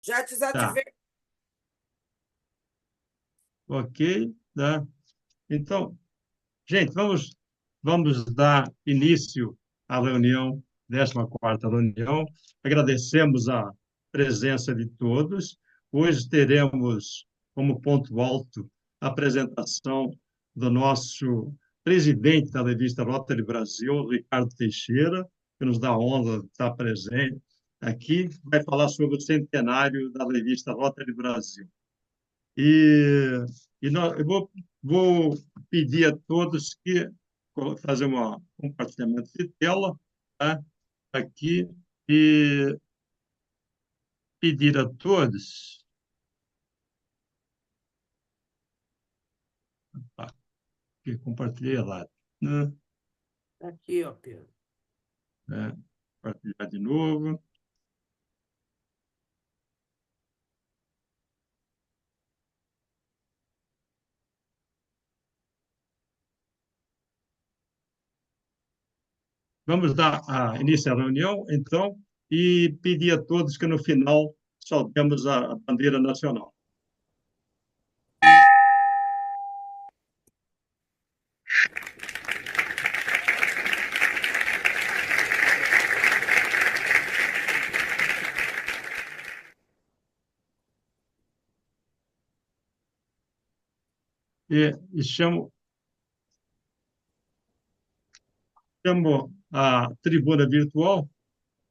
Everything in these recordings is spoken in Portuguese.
Já Tá, desativei. ok, tá. Então, gente, vamos dar início à reunião, 14ª reunião. Agradecemos a presença de todos. Hoje teremos como ponto alto a apresentação do nosso presidente da revista Rotary Brasil, Ricardo Teixeira, que nos dá a honra de estar presente aqui, vai falar sobre o centenário da revista Rotary Brasil. E, eu vou pedir a todos que fazer um compartilhamento de tela, tá? Aqui, e pedir a todos, que compartilhei lá, né? Aqui, ó, Pedro. Né? Compartilhar de novo. Vamos dar início à reunião, então, e pedir a todos que no final soltemos a bandeira nacional. E chamo a tribuna virtual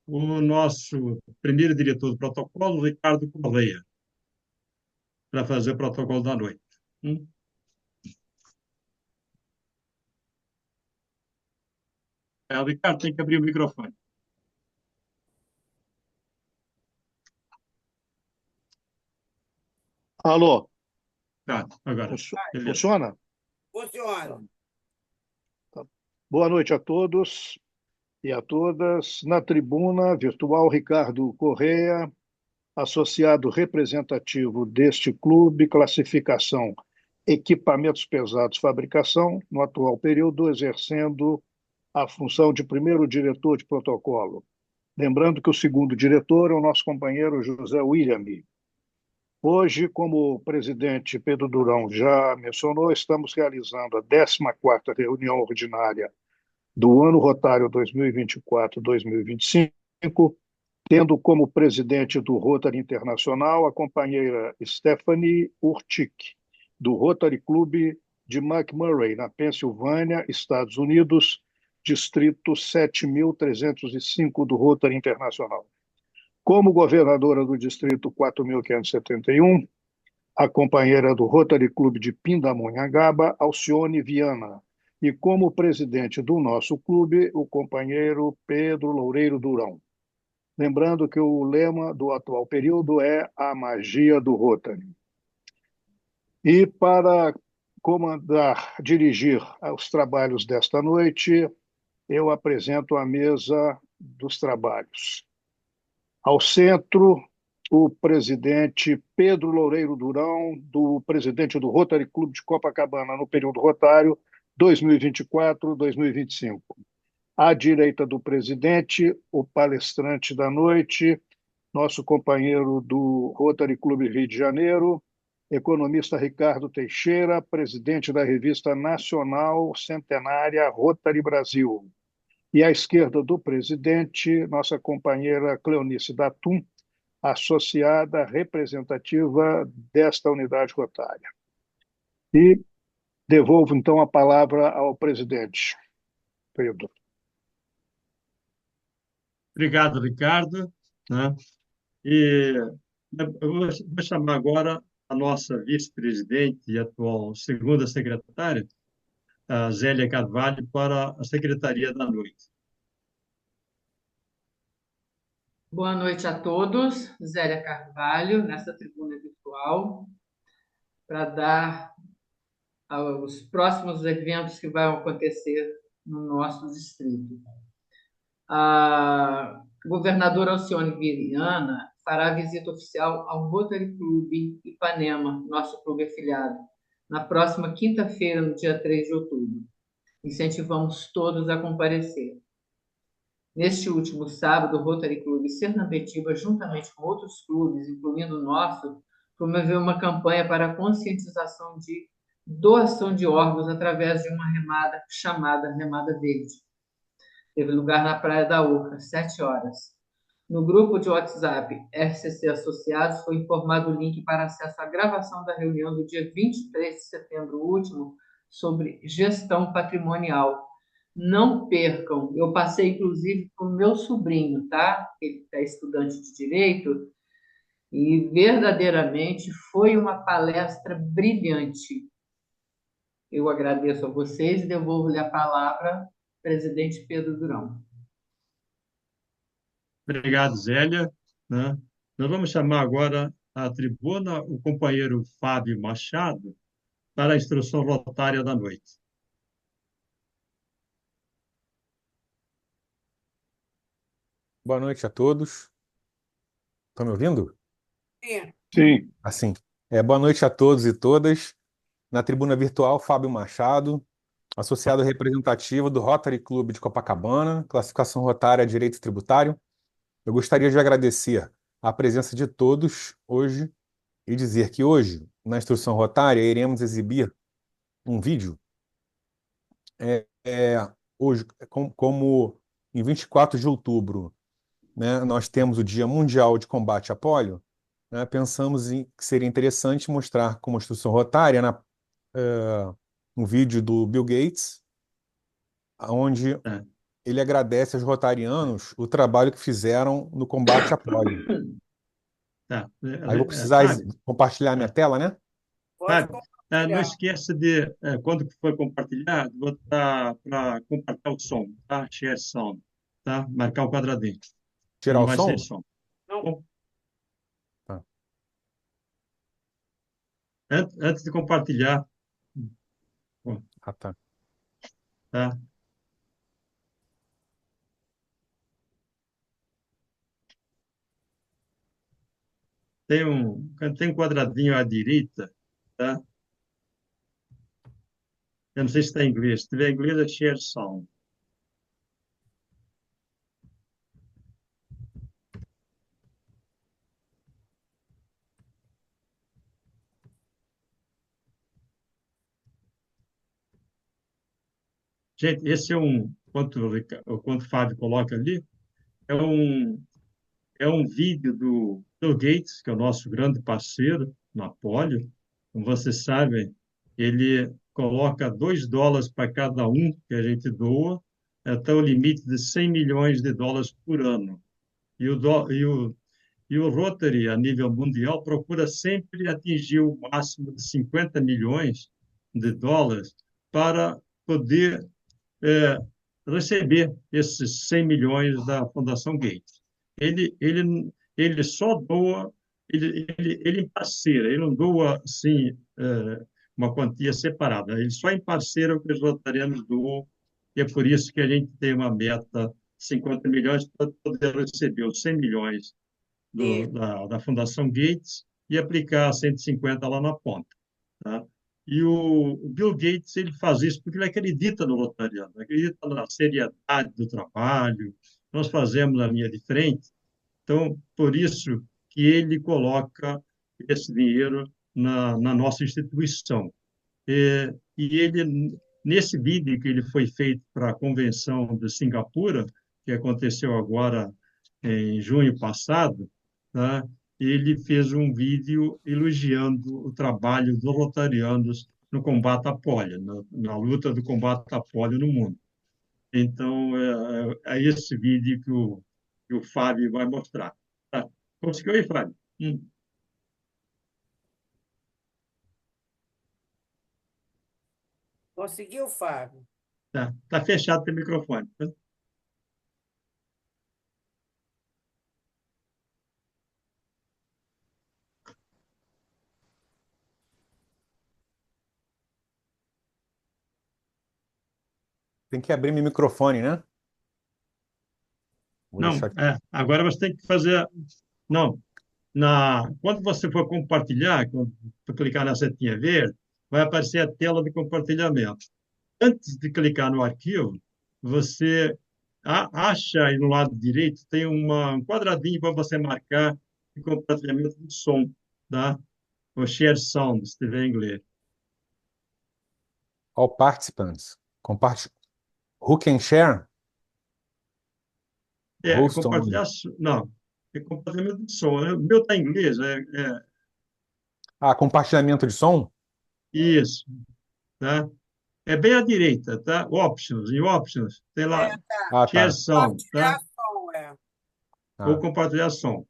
o nosso primeiro diretor do protocolo, Ricardo Correia, para fazer o protocolo da noite. Ricardo, tem que abrir o microfone. Alô, Tá, agora. Beleza. funciona? Funciona. Tá. Boa noite a todos e a todas. Na tribuna virtual, Ricardo Correia, associado representativo deste clube, classificação equipamentos pesados, fabricação, no atual período, exercendo a função de primeiro diretor de protocolo. Lembrando que o segundo diretor é o nosso companheiro José William. Hoje, como o presidente Pedro Durão já mencionou, estamos realizando a 14ª reunião ordinária do ano rotário 2024-2025, tendo como presidente do Rotary Internacional a companheira Stephanie Urtic, do Rotary Club de McMurray, na Pensilvânia, Estados Unidos, distrito 7.305 do Rotary Internacional. Como governadora do distrito 4.571, a companheira do Rotary Clube de Pindamonhangaba, Alcione Viana, e como presidente do nosso clube, o companheiro Pedro Loureiro Durão. Lembrando que o lema do atual período é a magia do Rotary. E para dirigir os trabalhos desta noite, eu apresento a mesa dos trabalhos. Ao centro, o presidente Pedro Loureiro Durão, presidente do Rotary Clube de Copacabana, no período rotário 2024-2025. À direita do presidente, o palestrante da noite, nosso companheiro do Rotary Clube Rio de Janeiro, economista Ricardo Teixeira, presidente da revista nacional centenária Rotary Brasil. E à esquerda do presidente, nossa companheira Cleonice Datum, associada representativa desta unidade rotária. E devolvo, então, a palavra ao presidente. Pedro. Obrigado, Ricardo. Né? E eu vou chamar agora a nossa vice-presidente e atual segunda secretária, a Zélia Carvalho, para a secretaria da noite. Boa noite a todos. Zélia Carvalho, nessa tribuna virtual, para dar aos próximos eventos que vão acontecer no nosso distrito. A governadora Alcione Viana fará visita oficial ao Rotary Clube Ipanema, nosso clube afiliado, na próxima quinta-feira, no dia 3 de outubro. Incentivamos todos a comparecer. Neste último sábado, o Rotary Clube Sernambetiba, juntamente com outros clubes, incluindo o nosso, promoveu uma campanha para a conscientização de doação de órgãos através de uma remada chamada Remada Verde. Teve lugar na Praia da Urca, 7 horas. No grupo de WhatsApp RCC Associados foi informado o link para acesso à gravação da reunião do dia 23 de setembro último sobre gestão patrimonial. Não percam, eu passei inclusive para o meu sobrinho, tá? Ele é estudante de Direito, e verdadeiramente foi uma palestra brilhante. Eu agradeço a vocês e devolvo-lhe a palavra, presidente Pedro Durão. Obrigado, Zélia, né? Nós vamos chamar agora à tribuna o companheiro Fábio Machado para a instrução rotária da noite. Boa noite a todos. Estão me ouvindo? Sim. Sim. Assim. Boa noite a todos e todas. Na tribuna virtual, Fábio Machado, associado representativo do Rotary Clube de Copacabana, classificação rotária Direito Tributário. Eu gostaria de agradecer a presença de todos hoje e dizer que hoje, na instrução rotária, iremos exibir um vídeo. Hoje, como em 24 de outubro, né, nós temos o Dia Mundial de Combate à Pólio, né, pensamos que seria interessante mostrar como instrução rotária um vídeo do Bill Gates, onde É. ele agradece aos rotarianos o trabalho que fizeram no combate à pólio. Tá. Aí vou precisar Fábio, compartilhar minha tela, né? Pode Fábio, não compartilhar. esqueça de, quando for compartilhar, botar para compartilhar o som, tá? Share sound, tá? Marcar o quadradinho. Tirar Não o vai som? ser som. Não. Tá. Antes de compartilhar, Ah, tá. tá? Tem um quadradinho à direita, tá? Eu não sei se está em inglês. Se tiver em inglês, é share sound. Gente, esse é quanto o Fábio coloca ali, é um, é um vídeo do Bill Gates, que é o nosso grande parceiro na Polio. Como vocês sabem, ele coloca $2 para cada um que a gente doa, até o limite de 100 milhões de dólares por ano. E o Rotary, a nível mundial, procura sempre atingir o máximo de 50 milhões de dólares para poder é, receber esses 100 milhões da Fundação Gates. Ele só doa, ele emparceira, ele não doa assim, uma quantia separada, ele só emparceira o que os rotarianos doam, e é por isso que a gente tem uma meta de 50 milhões para poder receber os 100 milhões Sim. da Fundação Gates e aplicar 150 lá na ponta, tá? E o Bill Gates, ele faz isso porque ele acredita no rotariano, acredita na seriedade do trabalho. Nós fazemos a linha de frente, então, por isso que ele coloca esse dinheiro na nossa instituição. E ele, nesse vídeo que ele foi feito para a Convenção de Singapura, que aconteceu agora em junho passado, tá? Ele fez um vídeo elogiando o trabalho dos rotarianos no combate à polio, na luta do combate à polio no mundo. Então, é esse vídeo que o Fábio vai mostrar. Tá? Conseguiu aí, Fábio? Conseguiu, Fábio? Tá fechado o microfone. Tá? Tem que abrir meu microfone, né? Vou Não, deixar aqui. agora você tem que fazer. Não, quando você for compartilhar, quando você clicar na setinha verde, vai aparecer a tela de compartilhamento. Antes de clicar no arquivo, você acha aí no lado direito, tem um quadradinho para você marcar o compartilhamento do som, tá? O share sound, se tiver em inglês. All participants. Who can share? Host Compartilhar, only. não, é compartilhamento de som, né? O meu está em inglês, Compartilhamento de som? isso, tá? É bem à direita, tá? Options, em options, tem lá Tá. share Tá. sound, tá? Compartilhar som, Ou compartilhar som.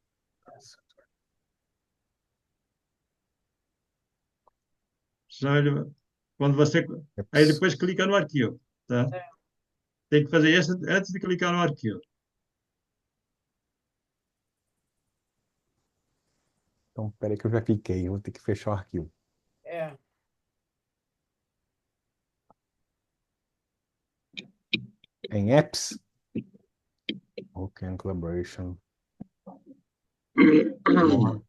Senão quando você, aí depois clica no arquivo, tá? Tem que fazer isso antes de clicar no arquivo. Então, peraí que eu já cliquei, eu vou ter que fechar o arquivo. Em apps, Open Collaboration. More.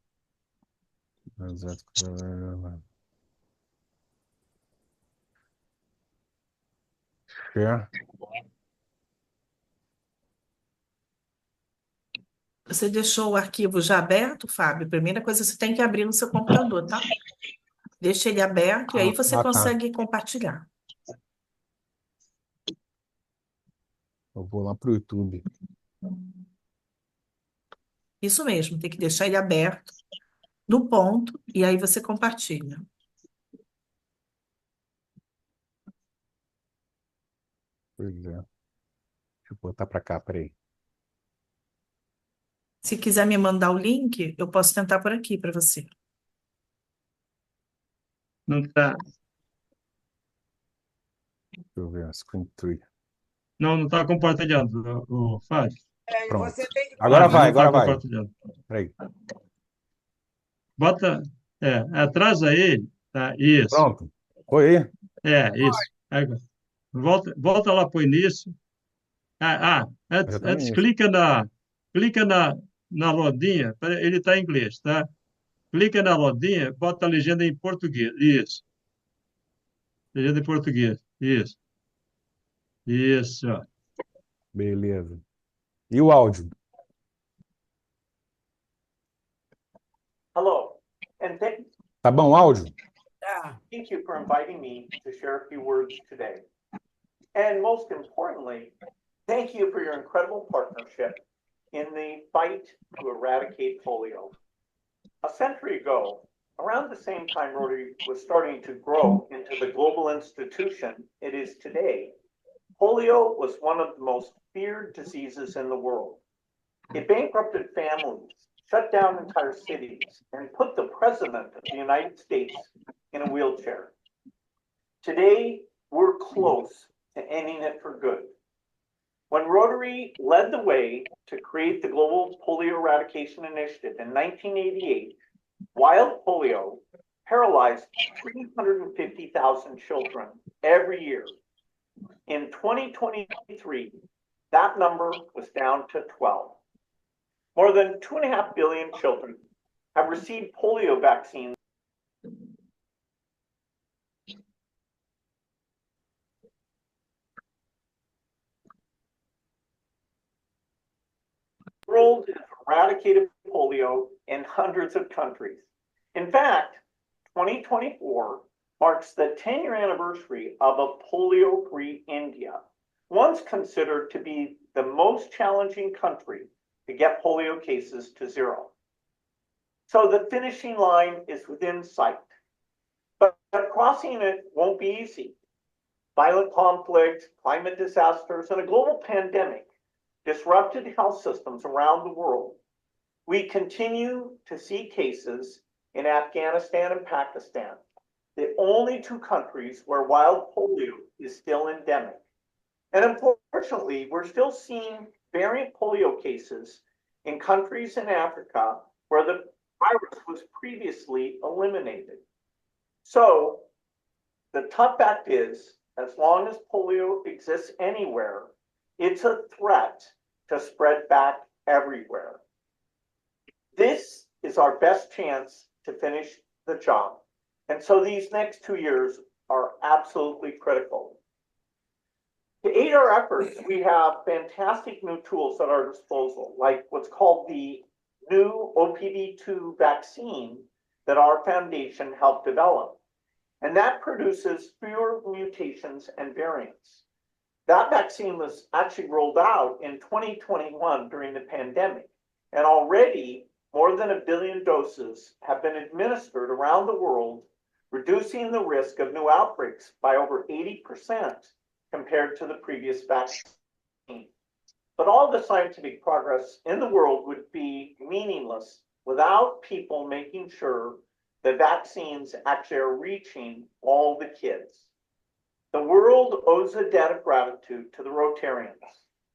Share. Você deixou o arquivo já aberto, Fábio? Primeira coisa, você tem que abrir no seu computador, tá? Deixa ele aberto e aí você tá. consegue compartilhar. Eu vou lá pro YouTube. Isso mesmo, tem que deixar ele aberto no ponto e aí você compartilha. Pois é. Deixa eu botar para cá, peraí. Se quiser me mandar o link, eu posso tentar por aqui para você. Não está. Deixa eu ver, screen 3. Não está compartilhando, o Fábio. Pronto. Você tem que Agora Fábio, vai, não está agora vai. compartilhando. Peraí. Bota, atrasa ele, tá? Isso. Pronto. Foi aí? Isso. Aí, volta lá para o início. Já tá no Antes início. clica na rodinha. Ele está em inglês, tá? Clica na rodinha, bota a legenda em português. Isso. Legenda em português. Isso. Isso. Ó. Beleza. E o áudio? Hello, and Tá bom o áudio? thank you for inviting me to share a few words today. And most importantly, thank you for your incredible partnership in the fight to eradicate polio. A century ago, around the same time Rotary was starting to grow into the global institution it is today, polio was one of the most feared diseases in the world. It bankrupted families, shut down entire cities, and put the President of the United States in a wheelchair. Today, we're close to ending it for good. When Rotary led the way to create the Global Polio Eradication Initiative in 1988, wild polio paralyzed 350,000 children every year. In 2023, that number was down to 12. More than 2.5 billion children have received polio vaccines. The world has eradicated polio in hundreds of countries. In fact, 2024 marks the 10-year anniversary of a polio-free India, once considered to be the most challenging country to get polio cases to zero. So the finishing line is within sight, but crossing it won't be easy. Violent conflict, climate disasters, and a global pandemic disrupted health systems around the world. We continue to see cases in Afghanistan and Pakistan, the only two countries where wild polio is still endemic. And unfortunately, we're still seeing variant polio cases in countries in Africa where the virus was previously eliminated. So the tough fact is, as long as polio exists anywhere, it's a threat to spread back everywhere. This is our best chance to finish the job. And so these next 2 years are absolutely critical. To aid our efforts, we have fantastic new tools at our disposal, like what's called the new OPV2 vaccine that our foundation helped develop. And that produces fewer mutations and variants. That vaccine was actually rolled out in 2021 during the pandemic, and already more than 1 billion doses have been administered around the world, reducing the risk of new outbreaks by over 80% compared to the previous vaccine. But all the scientific progress in the world would be meaningless without people making sure the vaccines actually are reaching all the kids. The world owes a debt of gratitude to the Rotarians,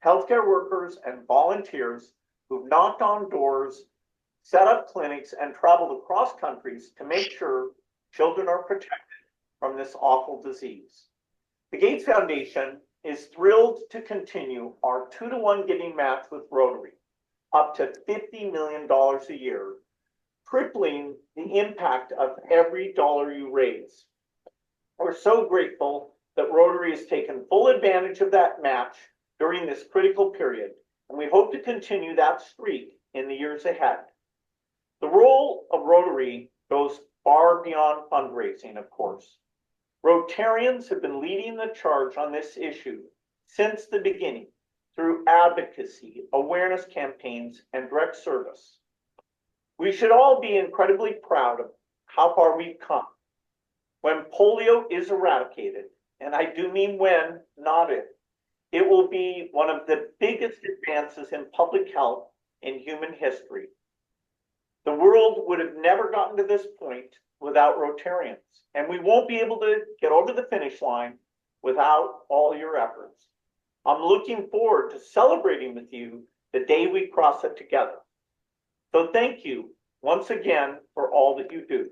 healthcare workers, and volunteers who've knocked on doors, set up clinics, and traveled across countries to make sure children are protected from this awful disease. The Gates Foundation is thrilled to continue our 2-to-1 giving match with Rotary, up to $50 million a year, tripling the impact of every dollar you raise. We're so grateful that Rotary has taken full advantage of that match during this critical period, and we hope to continue that streak in the years ahead. The role of Rotary goes far beyond fundraising, of course. Rotarians have been leading the charge on this issue since the beginning through advocacy, awareness campaigns, and direct service. We should all be incredibly proud of how far we've come. When polio is eradicated, and I do mean when, not if, it will be one of the biggest advances in public health in human history. The world would have never gotten to this point without Rotarians, and we won't be able to get over the finish line without all your efforts. I'm looking forward to celebrating with you the day we cross it together. So thank you once again for all that you do.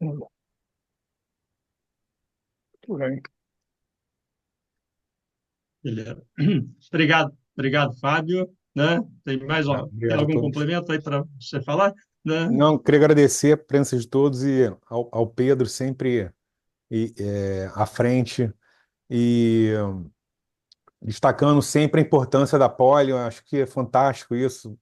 Muito bem. Beleza. Obrigado, Fábio. Né? Tem Obrigado a algum todos. complemento aí para você falar? Né? Não, queria agradecer a presença de todos e ao Pedro sempre à frente e destacando sempre a importância da polio. Acho que é fantástico isso.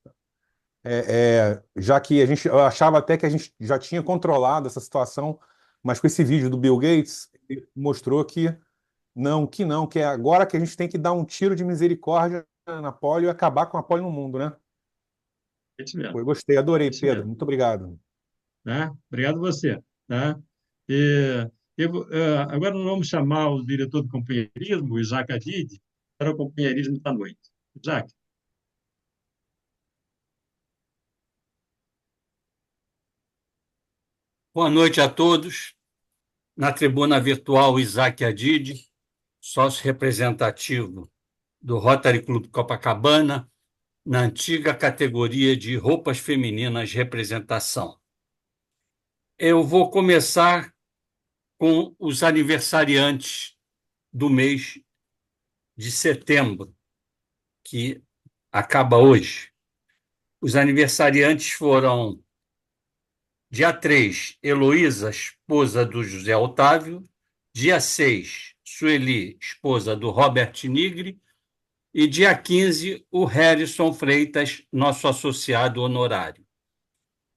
Já que eu achava até que a gente já tinha controlado essa situação, mas com esse vídeo do Bill Gates, ele mostrou que é agora que a gente tem que dar um tiro de misericórdia na polio e acabar com a polio no mundo, né? Isso mesmo. Eu gostei, adorei, Isso Pedro. mesmo. Muito obrigado. Né? Obrigado a você. Né? Agora nós vamos chamar o diretor do companheirismo, o Isaac Adid, para o companheirismo da noite. Isaac. Boa noite a todos. Na tribuna virtual, Isaac Adid, sócio representativo do Rotary Clube Copacabana, na antiga categoria de roupas femininas representação. Eu vou começar com os aniversariantes do mês de setembro, que acaba hoje. Os aniversariantes foram: dia 3, Heloísa, esposa do José Otávio; dia 6, Sueli, esposa do Robert Nigri; e dia 15, o Harrison Freitas, nosso associado honorário.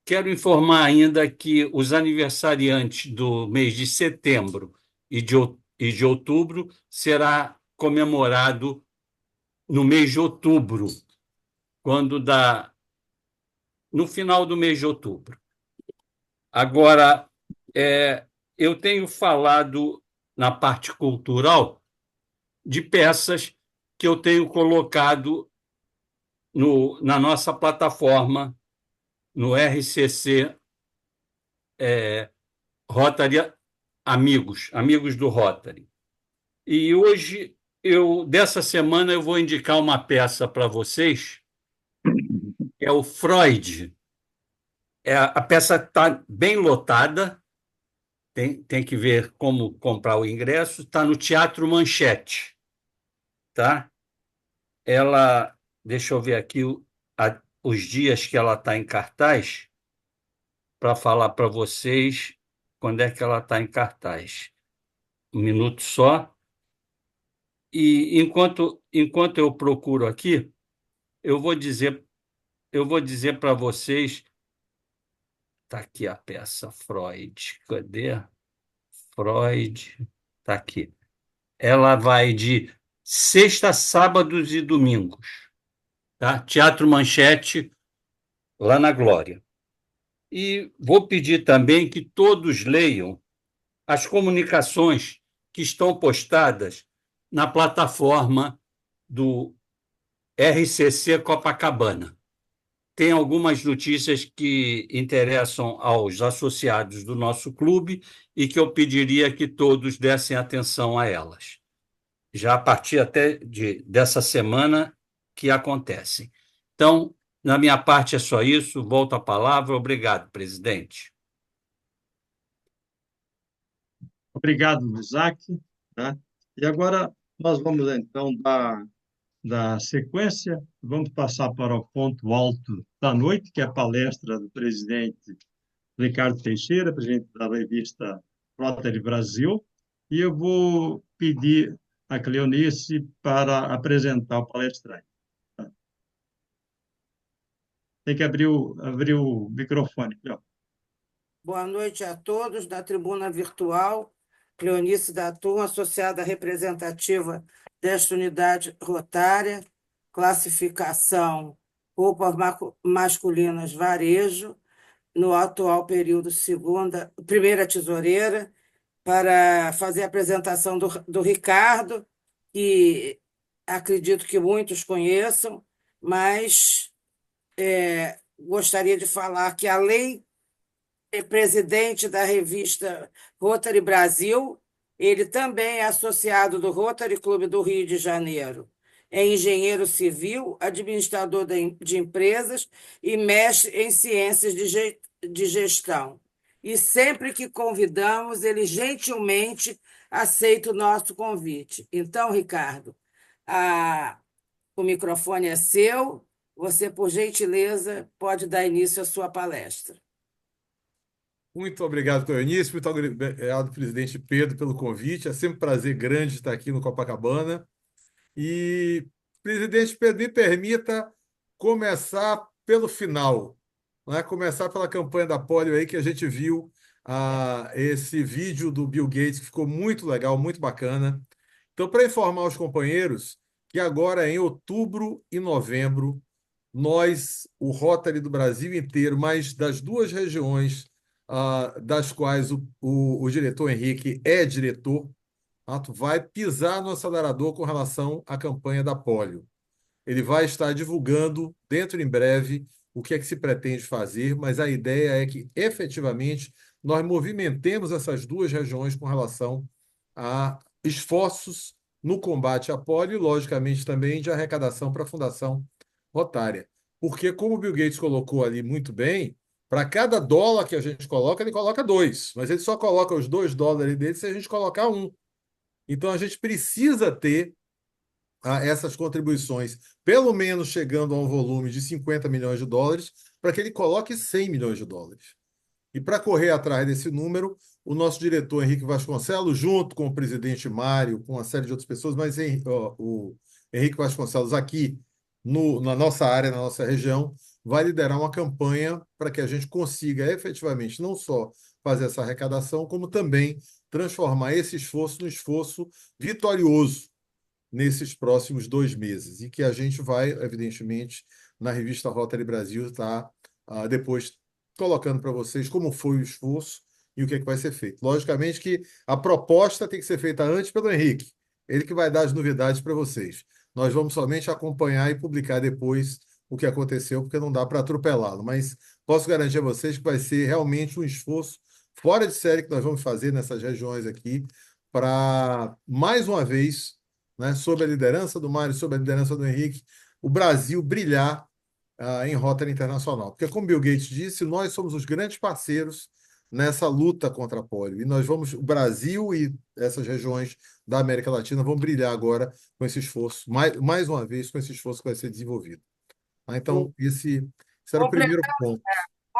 Quero informar ainda que os aniversariantes do mês de setembro e de outubro será comemorado no mês de outubro, no final do mês de outubro. Agora, eu tenho falado na parte cultural de peças que eu tenho colocado na nossa plataforma, no RCC Rotary Amigos do Rotary. E hoje, dessa semana, eu vou indicar uma peça para vocês, que é o Freud. A peça está bem lotada, tem que ver como comprar o ingresso, está no Teatro Manchete. Tá? Deixa eu ver aqui os dias que ela está em cartaz, para falar para vocês quando é que ela está em cartaz. Um minuto só. E enquanto eu procuro aqui, eu vou dizer para vocês. Está aqui a peça Freud. Cadê? Freud. Está aqui. Ela vai de sexta, sábados e domingos. Tá? Teatro Manchete, lá na Glória. E vou pedir também que todos leiam as comunicações que estão postadas na plataforma do RCC Copacabana. Tem algumas notícias que interessam aos associados do nosso clube e que eu pediria que todos dessem atenção a elas, já a partir até dessa semana que acontecem. Então, na minha parte é só isso. Volto a palavra. Obrigado, presidente. Obrigado, Isaac. Tá? E agora nós vamos, então, dar sequência. Vamos passar para o ponto alto da noite, que é a palestra do presidente Ricardo Teixeira, presidente da revista Rotary Brasil. E eu vou pedir a Cleonice para apresentar o palestrante. Tá? Tem que abrir o microfone. Boa noite a todos da tribuna virtual. Cleonice da Turma, associada representativa desta unidade rotária, classificação roupas masculinas varejo, no atual período primeira tesoureira, para fazer a apresentação do Ricardo, que acredito que muitos conheçam, mas gostaria de falar que, além é presidente da revista Rotary Brasil, ele também é associado do Rotary Clube do Rio de Janeiro. É engenheiro civil, administrador de empresas e mestre em ciências de gestão. E sempre que convidamos, ele gentilmente aceita o nosso convite. Então, Ricardo, o microfone é seu. Você, por gentileza, pode dar início à sua palestra. Muito obrigado, Cleonice. Muito obrigado, presidente Pedro, pelo convite. É sempre um prazer grande estar aqui no Copacabana. E, presidente Pedro, me permita começar pelo final, né? Começar pela campanha da polio aí, que a gente viu esse vídeo do Bill Gates, que ficou muito legal, muito bacana. Então, para informar os companheiros que agora, em outubro e novembro, nós, o Rotary do Brasil inteiro, mas das duas regiões das quais o diretor Henrique é diretor, vai pisar no acelerador com relação à campanha da polio. Ele vai estar divulgando, dentro em breve, o que é que se pretende fazer, mas a ideia é que, efetivamente, nós movimentemos essas duas regiões com relação a esforços no combate à polio e, logicamente, também de arrecadação para a Fundação Rotária. Porque, como o Bill Gates colocou ali muito bem, para cada dólar que a gente coloca, ele coloca 2, mas ele só coloca os $2 dele se a gente colocar 1. Então, a gente precisa ter essas contribuições, pelo menos chegando a um volume de $50 milhões, para que ele coloque $100 milhões. E para correr atrás desse número, o nosso diretor Henrique Vasconcelos, junto com o presidente Mário, com uma série de outras pessoas, mas o Henrique Vasconcelos aqui na nossa área, na nossa região, vai liderar uma campanha para que a gente consiga efetivamente não só fazer essa arrecadação, como também transformar esse esforço num esforço vitorioso nesses próximos 2 meses. E que a gente vai, evidentemente, na revista Rotary Brasil, estar depois colocando para vocês como foi o esforço e o que é que vai ser feito. Logicamente que a proposta tem que ser feita antes pelo Henrique, ele que vai dar as novidades para vocês. Nós vamos somente acompanhar e publicar depois o que aconteceu, porque não dá para atropelá-lo. Mas posso garantir a vocês que vai ser realmente um esforço fora de série que nós vamos fazer nessas regiões aqui para, mais uma vez, né, sob a liderança do Mário, sob a liderança do Henrique, o Brasil brilhar em Rotary Internacional. Porque, como Bill Gates disse, nós somos os grandes parceiros nessa luta contra a polio. E nós vamos, o Brasil e essas regiões da América Latina vão brilhar agora com esse esforço, mais uma vez, com esse esforço que vai ser desenvolvido. Então, esse era o primeiro ponto.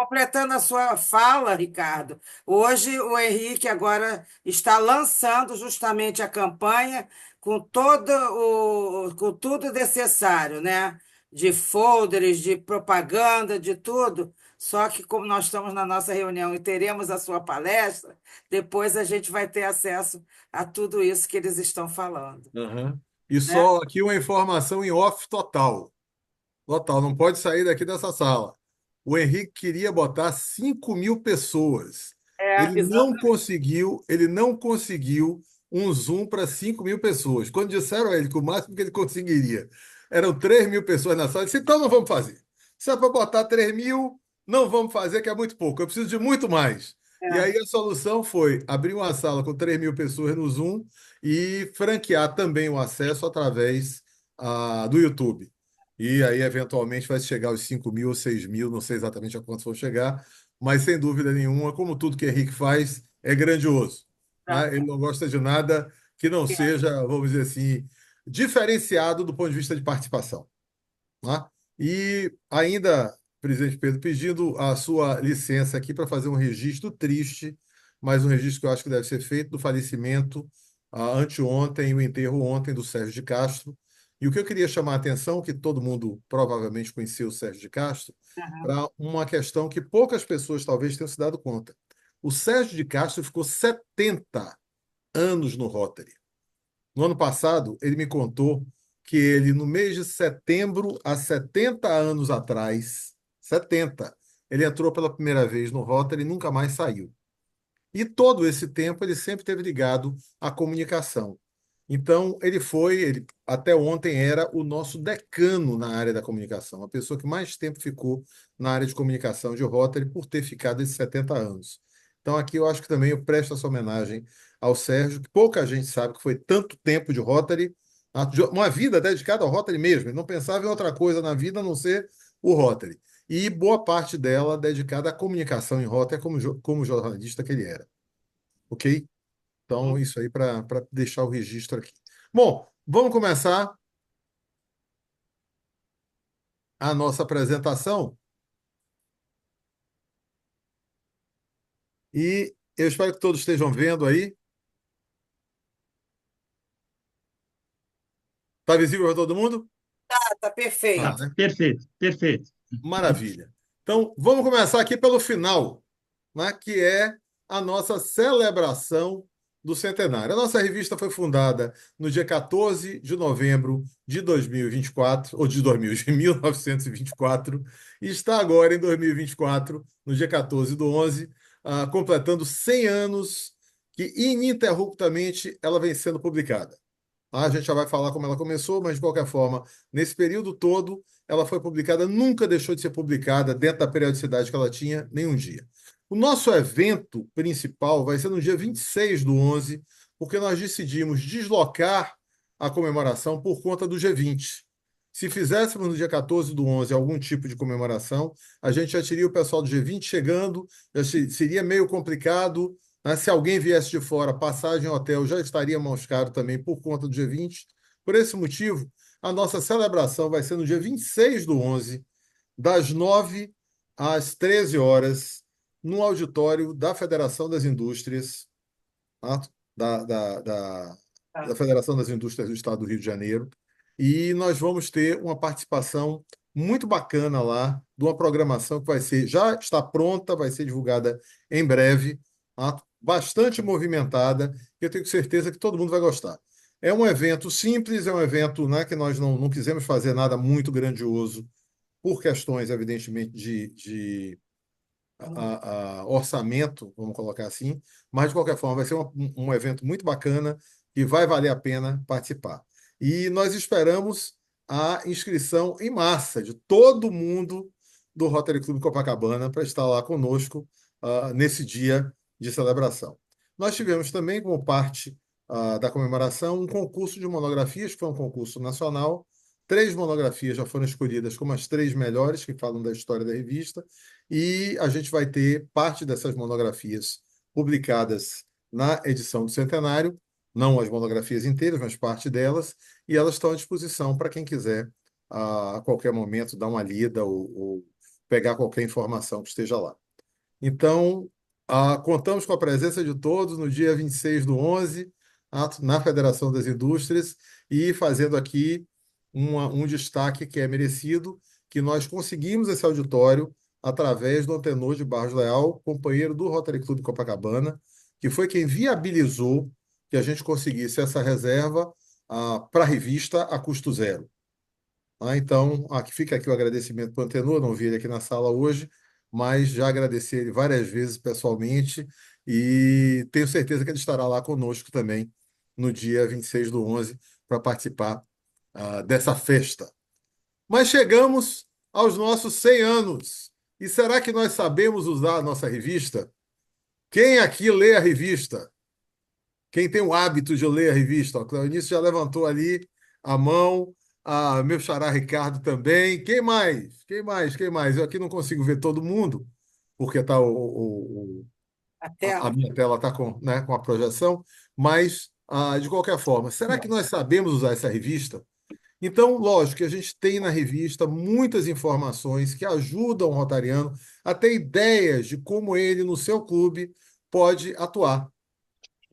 completando a sua fala, Ricardo, hoje o Henrique agora está lançando justamente a campanha com tudo necessário, né? De folders, de propaganda, de tudo. Só que como nós estamos na nossa reunião e teremos a sua palestra, depois a gente vai ter acesso a tudo isso que eles estão falando, Aham. E né? só aqui uma informação em off total. Total, não pode sair daqui dessa sala. O Henrique queria botar 5.000 pessoas. É, exatamente. Ele não conseguiu um Zoom para 5.000 pessoas. Quando disseram a ele que o máximo que ele conseguiria eram 3.000 pessoas na sala, ele disse, então não vamos fazer. Se é para botar 3.000, não vamos fazer, que é muito pouco. Eu preciso de muito mais. E É. aí a solução foi abrir uma sala com 3.000 pessoas no Zoom e franquear também o acesso através do YouTube. E aí, eventualmente, vai chegar aos 5.000 ou 6.000, não sei exatamente a quantos vão chegar, mas sem dúvida nenhuma, como tudo que Henrique faz, é grandioso. Né? Ele não gosta de nada que não seja, vamos dizer assim, diferenciado do ponto de vista de participação. Né? E ainda, presidente Pedro, pedindo a sua licença aqui para fazer um registro triste, mas um registro que eu acho que deve ser feito do falecimento anteontem, o enterro ontem do Sérgio de Castro. E o que eu queria chamar a atenção, que todo mundo provavelmente conhecia o Sérgio de Castro, Uhum. para uma questão que poucas pessoas talvez tenham se dado conta. O Sérgio de Castro ficou 70 anos no Rotary. No ano passado, ele me contou que ele, no mês de setembro, há 70 anos atrás, 70, ele entrou pela primeira vez no Rotary e nunca mais saiu. E todo esse tempo ele sempre esteve ligado à comunicação. Então, ele até ontem era o nosso decano na área da comunicação, a pessoa que mais tempo ficou na área de comunicação de Rotary por ter ficado esses 70 anos. Então, aqui eu acho que também eu presto essa homenagem ao Sérgio, que pouca gente sabe que foi tanto tempo de Rotary, uma vida dedicada ao Rotary mesmo. Ele não pensava em outra coisa na vida a não ser o Rotary. E boa parte dela dedicada à comunicação em Rotary, como jornalista que ele era. Ok? Então, isso aí para deixar o registro aqui. Bom, vamos começar a nossa apresentação. E eu espero que todos estejam vendo aí. Está visível para todo mundo? Tá Tá, perfeito. né? Perfeito, perfeito. Maravilha. Então, vamos começar aqui pelo final, né, que é a nossa celebração do centenário. A nossa revista foi fundada no dia 14 de novembro de 2024, ou de 1924, e está agora em 2024, no dia 14 do 11, completando 100 anos que ininterruptamente ela vem sendo publicada. A gente já vai falar como ela começou, mas de qualquer forma, nesse período todo, ela foi publicada, nunca deixou de ser publicada dentro da periodicidade que ela tinha, nenhum dia. O nosso evento principal vai ser no dia 26 do 11, porque nós decidimos deslocar a comemoração por conta do G20. Se fizéssemos no dia 14 do 11 algum tipo de comemoração, a gente já teria o pessoal do G20 chegando, seria meio complicado, né? Se alguém viesse de fora, passagem em hotel já estaria mais caro também por conta do G20. Por esse motivo, a nossa celebração vai ser no dia 26 do 11, das 9 às 13 horas, no auditório da Federação das Indústrias, tá? da Federação das Indústrias do Estado do Rio de Janeiro. E nós vamos ter uma participação muito bacana lá, de uma programação que já está pronta, vai ser divulgada em breve, tá? Bastante movimentada, que eu tenho certeza que todo mundo vai gostar. É um evento simples, é um evento, né, que nós não quisemos fazer nada muito grandioso, por questões, evidentemente, de orçamento, vamos colocar assim, mas, de qualquer forma, vai ser um evento muito bacana e vai valer a pena participar. E nós esperamos a inscrição em massa de todo mundo do Rotary Clube Copacabana para estar lá conosco nesse dia de celebração. Nós tivemos também, como parte da comemoração, um concurso de monografias, que foi um concurso nacional. 3 monografias já foram escolhidas como as 3 melhores, que falam da história da revista, e a gente vai ter parte dessas monografias publicadas na edição do centenário, não as monografias inteiras, mas parte delas, e elas estão à disposição para quem quiser, a qualquer momento, dar uma lida ou pegar qualquer informação que esteja lá. Então, contamos com a presença de todos no dia 26/11, na Federação das Indústrias, e fazendo aqui um destaque que é merecido, que nós conseguimos esse auditório através do Antenor de Barros Leal, companheiro do Rotary Clube Copacabana, que foi quem viabilizou que a gente conseguisse essa reserva para a revista a custo zero. Então, fica aqui o agradecimento para o Antenor, não vi ele aqui na sala hoje, mas já agradeci ele várias vezes pessoalmente e tenho certeza que ele estará lá conosco também no dia 26/11 para participar dessa festa. Mas chegamos aos nossos 100 anos. E será que nós sabemos usar a nossa revista? Quem aqui lê a revista? Quem tem o hábito de ler a revista? O Cleonice já levantou ali a mão. Meu xará Ricardo também. Quem mais? Quem mais? Quem mais? Eu aqui não consigo ver todo mundo, porque tá A a tela. minha tela está né, com a projeção, mas, de qualquer forma, será que nós sabemos usar essa revista? Então, lógico que a gente tem na revista muitas informações que ajudam o rotariano a ter ideias de como ele, no seu clube, pode atuar.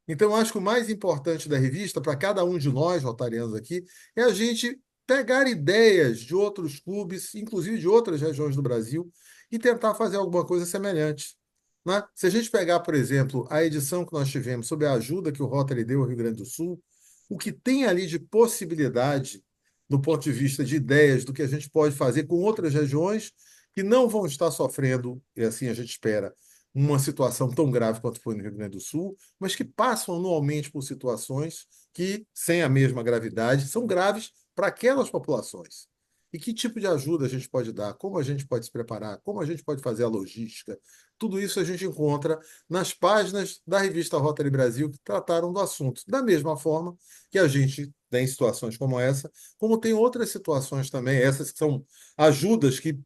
Então, eu acho que o mais importante da revista, para cada um de nós, rotarianos aqui, é a gente pegar ideias de outros clubes, inclusive de outras regiões do Brasil, e tentar fazer alguma coisa semelhante. Né? Se a gente pegar, por exemplo, a edição que nós tivemos sobre a ajuda que o Rotary deu ao Rio Grande do Sul, o que tem ali de possibilidade, do ponto de vista de ideias, do que a gente pode fazer com outras regiões que não vão estar sofrendo, e assim a gente espera, uma situação tão grave quanto foi no Rio Grande do Sul, mas que passam anualmente por situações que, sem a mesma gravidade, são graves para aquelas populações. E que tipo de ajuda a gente pode dar? Como a gente pode se preparar? Como a gente pode fazer a logística? Tudo isso a gente encontra nas páginas da revista Rotary Brasil que trataram do assunto. Da mesma forma que a gente tem situações como essa, como tem outras situações também, essas que são ajudas que,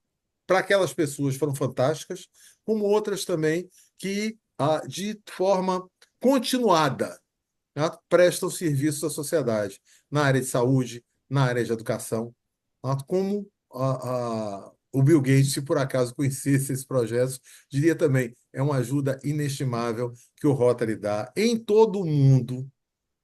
para aquelas pessoas, foram fantásticas, como outras também que, de forma continuada, né, prestam serviço à sociedade, na área de saúde, na área de educação, né, como o Bill Gates, se por acaso conhecesse esses projetos, diria também, é uma ajuda inestimável que o Rotary dá em todo o mundo,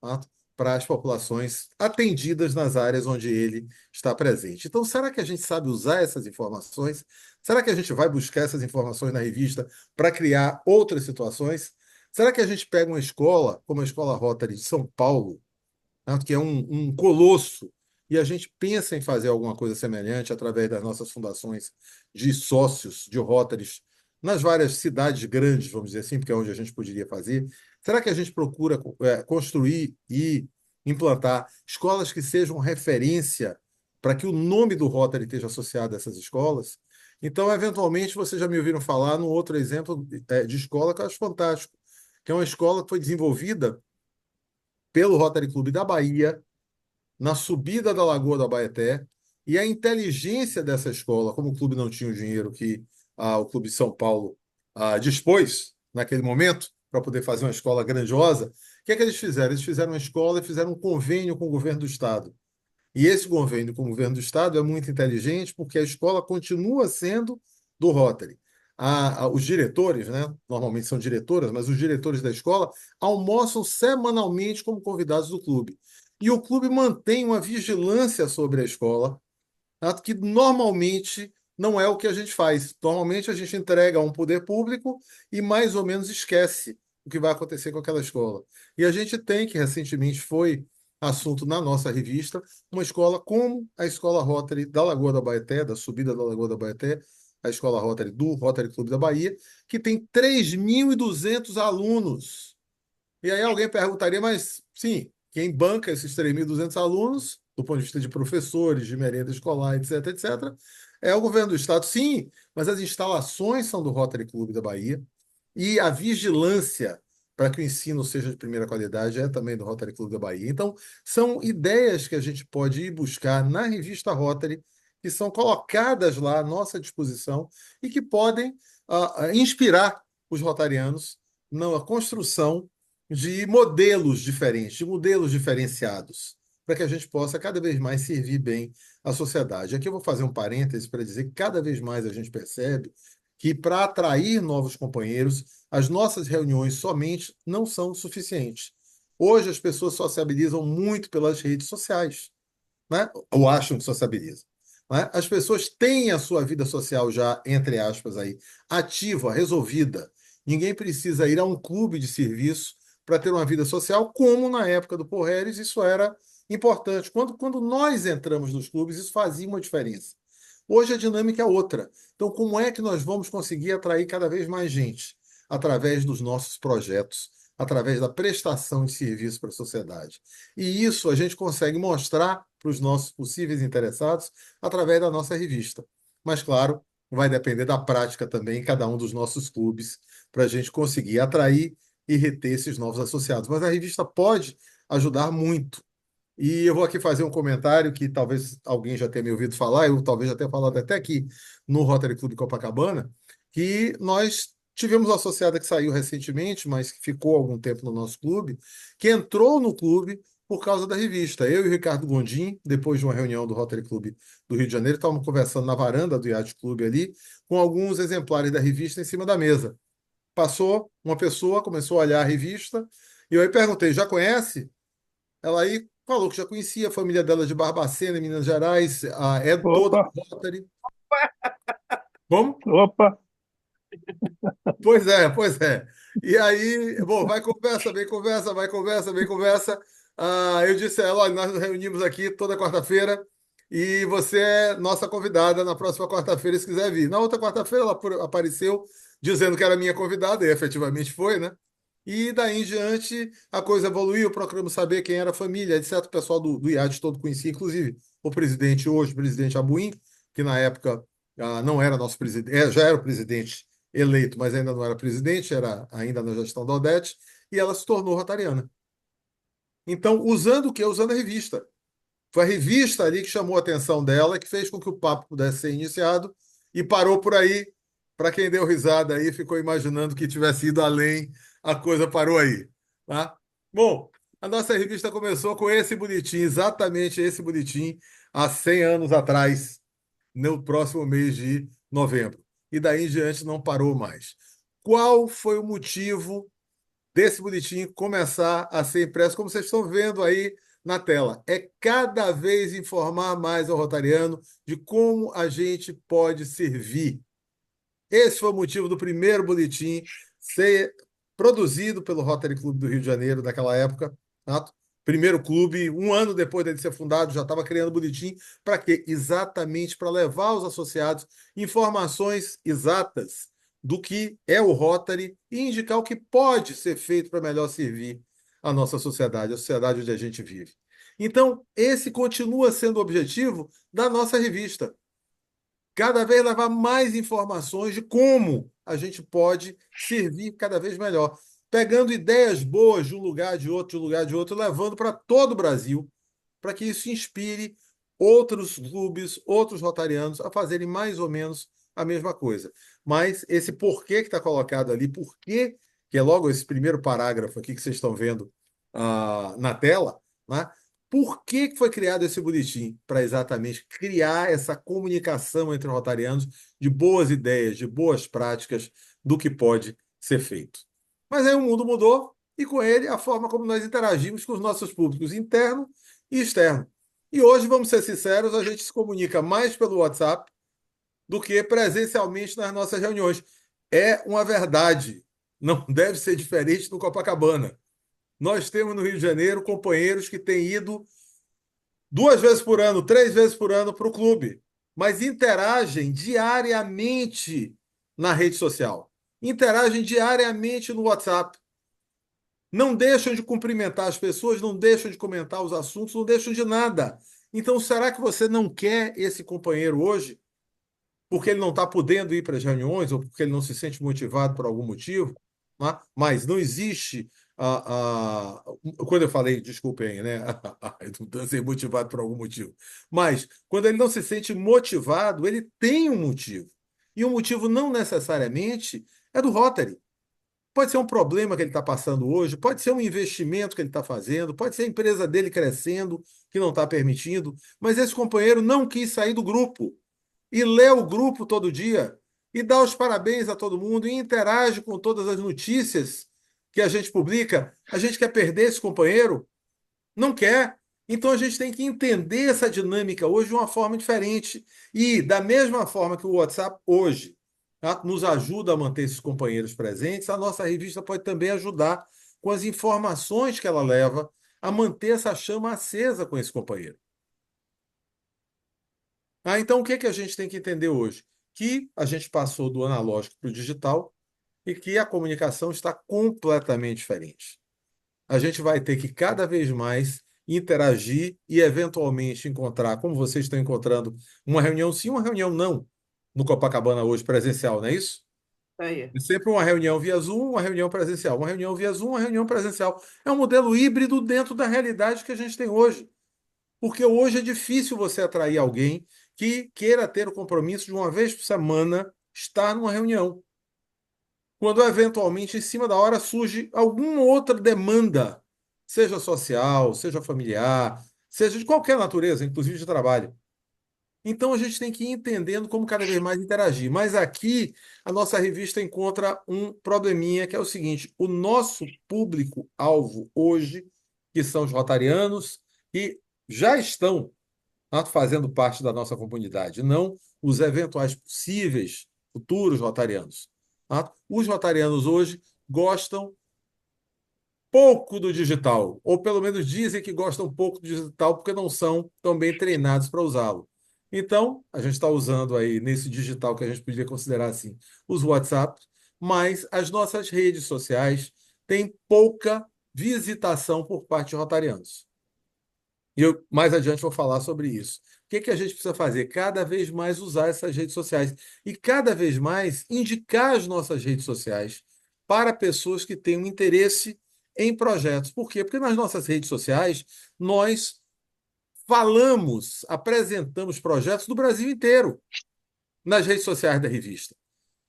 né, para as populações atendidas nas áreas onde ele está presente. Então, será que a gente sabe usar essas informações? Será que a gente vai buscar essas informações na revista para criar outras situações? Será que a gente pega uma escola, como a Escola Rotary de São Paulo, né, que é um colosso, e a gente pensa em fazer alguma coisa semelhante através das nossas fundações de sócios, de Rotarys, nas várias cidades grandes, vamos dizer assim, porque é onde a gente poderia fazer? Será que a gente procura construir e implantar escolas que sejam referência para que o nome do Rotary esteja associado a essas escolas? Então, eventualmente, vocês já me ouviram falar num outro exemplo de escola que eu acho fantástico, que é uma escola que foi desenvolvida pelo Rotary Clube da Bahia, na subida da Lagoa do Abaeté, e a inteligência dessa escola, como o clube não tinha o dinheiro que o Clube de São Paulo dispôs naquele momento para poder fazer uma escola grandiosa, o que é que eles fizeram? Eles fizeram uma escola e fizeram um convênio com o governo do Estado. E esse convênio com o governo do Estado é muito inteligente porque a escola continua sendo do Rotary. Os diretores, né, normalmente são diretoras, mas os diretores da escola almoçam semanalmente como convidados do clube. E o clube mantém uma vigilância sobre a escola, tá, que normalmente não é o que a gente faz. Normalmente a gente entrega a um poder público e mais ou menos esquece o que vai acontecer com aquela escola. E a gente tem, que recentemente foi assunto na nossa revista, uma escola como a Escola Rotary da Lagoa da Abaeté, da subida da Lagoa da Abaeté, a Escola Rotary do Rotary Clube da Bahia, que tem 3.200 alunos. E aí alguém perguntaria, mas sim, quem banca esses 3.200 alunos, do ponto de vista de professores, de merenda escolar, etc., etc., é o governo do Estado. Sim, mas as instalações são do Rotary Clube da Bahia e a vigilância para que o ensino seja de primeira qualidade é também do Rotary Clube da Bahia. Então, são ideias que a gente pode ir buscar na revista Rotary, que são colocadas lá à nossa disposição e que podem inspirar os rotarianos na construção de modelos diferentes, de modelos diferenciados, para que a gente possa cada vez mais servir bem a sociedade. Aqui eu vou fazer um parêntese para dizer que cada vez mais a gente percebe que para atrair novos companheiros, as nossas reuniões somente não são suficientes. Hoje as pessoas sociabilizam muito pelas redes sociais, né? Ou acham que sociabilizam. Né? As pessoas têm a sua vida social já, entre aspas, aí, ativa, resolvida. Ninguém precisa ir a um clube de serviço para ter uma vida social, como na época do Porreres isso era importante. Quando nós entramos nos clubes, isso fazia uma diferença. Hoje a dinâmica é outra. Então, como é que nós vamos conseguir atrair cada vez mais gente? Através dos nossos projetos, através da prestação de serviço para a sociedade. E isso a gente consegue mostrar para os nossos possíveis interessados através da nossa revista. Mas, claro, vai depender da prática também em cada um dos nossos clubes para a gente conseguir atrair e reter esses novos associados. Mas a revista pode ajudar muito. E eu vou aqui fazer um comentário que talvez alguém já tenha me ouvido falar, eu talvez já tenha falado até aqui no Rotary Club Copacabana, que nós tivemos uma associada que saiu recentemente, mas que ficou algum tempo no nosso clube, que entrou no clube por causa da revista. Eu e o Ricardo Gondim, depois de uma reunião do Rotary Club do Rio de Janeiro, estávamos conversando na varanda do Yacht Club ali, com alguns exemplares da revista em cima da mesa. Passou uma pessoa, começou a olhar a revista, e eu aí perguntei, já conhece? Ela aí falou que já conhecia a família dela de Barbacena, em Minas Gerais, é toda Opa, Rotary. Como? opa. Pois é, pois é. E aí, bom, vai conversa, vem conversa, vai conversa, vem conversa. Eu disse a ela, olha, nós nos reunimos aqui toda quarta-feira e você é nossa convidada na próxima quarta-feira, se quiser vir. Na outra quarta-feira ela apareceu dizendo que era minha convidada, e efetivamente foi, né? E daí em diante a coisa evoluiu, procuramos saber quem era a família, etc. O pessoal do IAD todo conhecia, inclusive o presidente hoje, o presidente Abuim, que na época não era nosso presidente, já era o presidente eleito, mas ainda não era presidente, era ainda na gestão da Odete, e ela se tornou rotariana. Então, usando o quê? Usando a revista. Foi a revista ali que chamou a atenção dela, que fez com que o papo pudesse ser iniciado, e parou por aí. Para quem deu risada aí, ficou imaginando que tivesse ido além, a coisa parou aí. Tá? Bom, a nossa revista começou com esse boletim, exatamente esse boletim, há 100 anos atrás, no próximo mês de novembro. E daí em diante não parou mais. Qual foi o motivo desse boletim começar a ser impresso, como vocês estão vendo aí na tela? É cada vez informar mais ao rotariano de como a gente pode servir. Esse foi o motivo do primeiro boletim ser produzido pelo Rotary Club do Rio de Janeiro naquela época. Tá? Primeiro clube, um ano depois dele ser fundado, já estava criando boletim. Para quê? Exatamente para levar aos associados informações exatas do que é o Rotary e indicar o que pode ser feito para melhor servir a nossa sociedade, a sociedade onde a gente vive. Então, esse continua sendo o objetivo da nossa revista. Cada vez levar mais informações de como a gente pode servir cada vez melhor, pegando ideias boas de um lugar, de outro, de um lugar, de outro, levando para todo o Brasil, para que isso inspire outros clubes, outros rotarianos a fazerem mais ou menos a mesma coisa. Mas esse porquê que está colocado ali, porquê, que é logo esse primeiro parágrafo aqui que vocês estão vendo na tela, né? Por que foi criado esse boletim? Para exatamente criar essa comunicação entre rotarianos de boas ideias, de boas práticas, do que pode ser feito. Mas aí o mundo mudou e com ele a forma como nós interagimos com os nossos públicos interno e externo. E hoje, vamos ser sinceros, a gente se comunica mais pelo WhatsApp do que presencialmente nas nossas reuniões. É uma verdade. Não deve ser diferente no Copacabana. Nós temos no Rio de Janeiro companheiros que têm ido 2 vezes por ano, 3 vezes por ano para o clube, mas interagem diariamente na rede social, interagem diariamente no WhatsApp, não deixam de cumprimentar as pessoas, não deixam de comentar os assuntos, não deixam de nada. Então, será que você não quer esse companheiro hoje porque ele não está podendo ir para as reuniões ou porque ele não se sente motivado por algum motivo? Né? Mas não existe quando eu falei, desculpem, né? Eu não sei motivado por algum motivo. Mas quando ele não se sente motivado, ele tem um motivo. E o motivo não necessariamente é do Rotary. pode ser um problema que ele está passando hoje, pode ser um investimento que ele está fazendo, pode ser a empresa dele crescendo, que não está permitindo, mas esse companheiro não quis sair do grupo e lê o grupo todo dia e dá os parabéns a todo mundo e interage com todas as notícias que a gente publica. A gente quer perder esse companheiro? Não quer. Então a gente tem que entender essa dinâmica hoje de uma forma diferente. E, da mesma forma que o WhatsApp hoje, tá, nos ajuda a manter esses companheiros presentes, a nossa revista pode também ajudar com as informações que ela leva a manter essa chama acesa com esse companheiro. Então, o que que a gente tem que entender hoje? Que a gente passou do analógico para o digital e que a comunicação está completamente diferente. A gente vai ter que cada vez mais interagir e eventualmente encontrar, como vocês estão encontrando, uma reunião sim, uma reunião não, no Copacabana hoje presencial, não é isso? Aí. É sempre uma reunião via Zoom, uma reunião presencial, uma reunião via Zoom, uma reunião presencial. É um modelo híbrido dentro da realidade que a gente tem hoje. Porque hoje é difícil você atrair alguém que queira ter o compromisso de uma vez por semana estar numa reunião. Quando eventualmente em cima da hora surge alguma outra demanda, seja social, seja familiar, seja de qualquer natureza, inclusive de trabalho. Então a gente tem que ir entendendo como cada vez mais interagir. Mas aqui a nossa revista encontra um probleminha que é o seguinte: o nosso público-alvo hoje, que são os rotarianos, que já estão, tá, fazendo parte da nossa comunidade, não os eventuais possíveis futuros rotarianos. Tá? Os rotarianos hoje gostam pouco do digital, ou pelo menos dizem que gostam pouco do digital porque não são tão bem treinados para usá-lo. Então, a gente está usando aí nesse digital que a gente poderia considerar assim, os WhatsApp, mas as nossas redes sociais têm pouca visitação por parte de rotarianos. E eu, mais adiante, vou falar sobre isso. O que que a gente precisa fazer? Cada vez mais usar essas redes sociais e cada vez mais indicar as nossas redes sociais para pessoas que têm um interesse em projetos. Por quê? Porque nas nossas redes sociais nós falamos, apresentamos projetos do Brasil inteiro nas redes sociais da revista.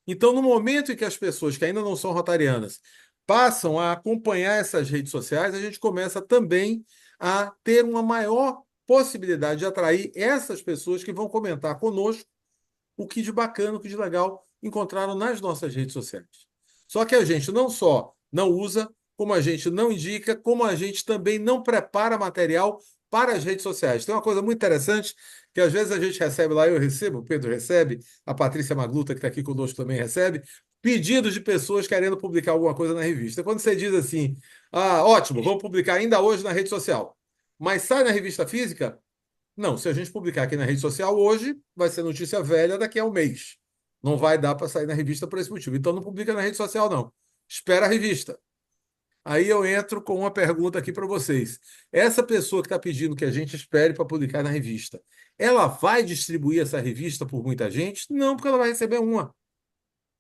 Então, no momento em que as pessoas que ainda não são rotarianas passam a acompanhar essas redes sociais, a gente começa também a ter uma maior possibilidade de atrair essas pessoas que vão comentar conosco o que de bacana, o que de legal encontraram nas nossas redes sociais. Só que a gente não só não usa, como a gente não indica, como a gente também não prepara material para as redes sociais. Tem uma coisa muito interessante que às vezes a gente recebe lá, eu recebo, o Pedro recebe, a Patrícia Magluta, que está aqui conosco, também recebe, pedidos de pessoas querendo publicar alguma coisa na revista. Quando você diz assim, ótimo, vamos publicar ainda hoje na rede social, mas sai na revista física? Não, se a gente publicar aqui na rede social hoje, vai ser notícia velha daqui a um mês. Não vai dar para sair na revista por esse motivo. Então não publica na rede social, não. Espera a revista. Aí eu entro com uma pergunta aqui para vocês. Essa pessoa que está pedindo que a gente espere para publicar na revista, ela vai distribuir essa revista por muita gente? Não, porque ela vai receber uma.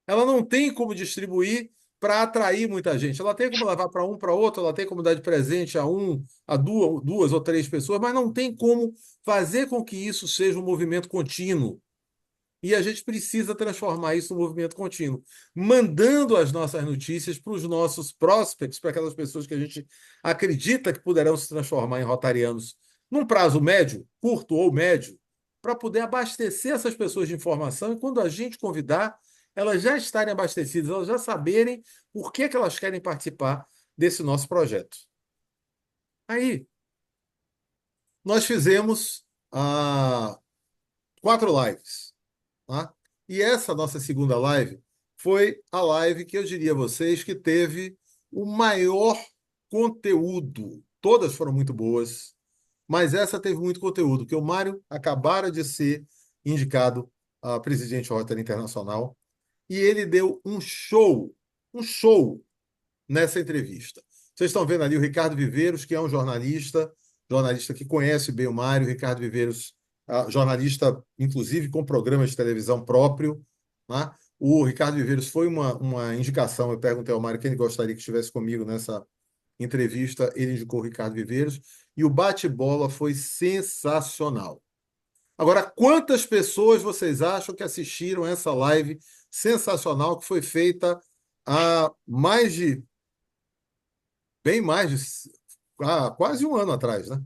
Ela não tem como distribuir para atrair muita gente. Ela tem como levar para um, para outro, ela tem como dar de presente a duas ou três pessoas, mas não tem como fazer com que isso seja um movimento contínuo. E a gente precisa transformar isso num movimento contínuo, mandando as nossas notícias para os nossos prospects, para aquelas pessoas que a gente acredita que poderão se transformar em rotarianos num prazo médio, curto ou médio, para poder abastecer essas pessoas de informação e quando a gente convidar, elas já estarem abastecidas, elas já saberem por que elas querem participar desse nosso projeto. Aí, nós fizemos 4 lives. Tá? E essa nossa segunda live foi a live que eu diria a vocês que teve o maior conteúdo. Todas foram muito boas, mas essa teve muito conteúdo, porque o Mário acabara de ser indicado a presidente Rotary Internacional e ele deu um show nessa entrevista. Vocês estão vendo ali o Ricardo Viveiros, que é um jornalista que conhece bem o Mário. Ricardo Viveiros, jornalista, inclusive, com programas de televisão próprio. Né? O Ricardo Viveiros foi uma indicação. Eu perguntei ao Mário quem ele gostaria que estivesse comigo nessa entrevista. Ele indicou o Ricardo Viveiros. E o bate-bola foi sensacional. Agora, quantas pessoas vocês acham que assistiram essa live sensacional que foi feita há bem mais de quase um ano atrás, né?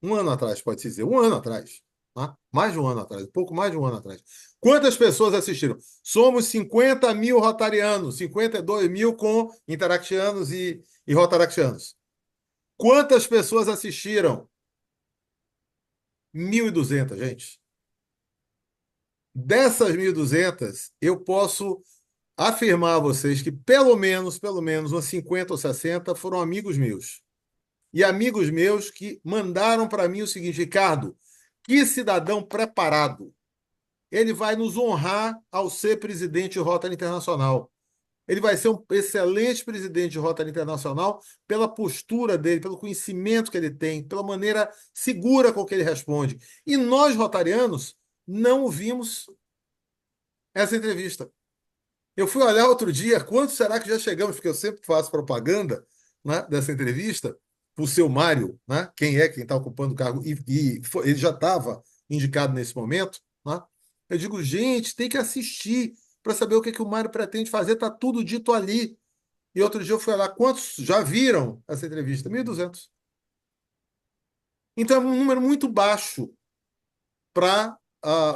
Um ano atrás, pode-se dizer. Um ano atrás. Tá? Mais de um ano atrás. Um pouco mais de um ano atrás. Quantas pessoas assistiram? Somos 50 mil rotarianos, 52 mil com interactianos e rotaractianos. Quantas pessoas assistiram? 1.200, gente. Dessas 1.200, eu posso afirmar a vocês que pelo menos umas 50 ou 60 foram amigos meus. E amigos meus que mandaram para mim o seguinte: Ricardo, que cidadão preparado. Ele vai nos honrar ao ser presidente de Rotary Internacional. Ele vai ser um excelente presidente de Rotary Internacional pela postura dele, pelo conhecimento que ele tem, pela maneira segura com que ele responde. E nós, rotarianos, não vimos essa entrevista. Eu fui olhar outro dia, quanto será que já chegamos, porque eu sempre faço propaganda, né, dessa entrevista, para o seu Mário, né, quem está ocupando o cargo, ele já estava indicado nesse momento. Né? Eu digo, gente, tem que assistir para saber o que o Mário pretende fazer, está tudo dito ali. E outro dia eu fui lá, quantos já viram essa entrevista? 1.200. Então é um número muito baixo para,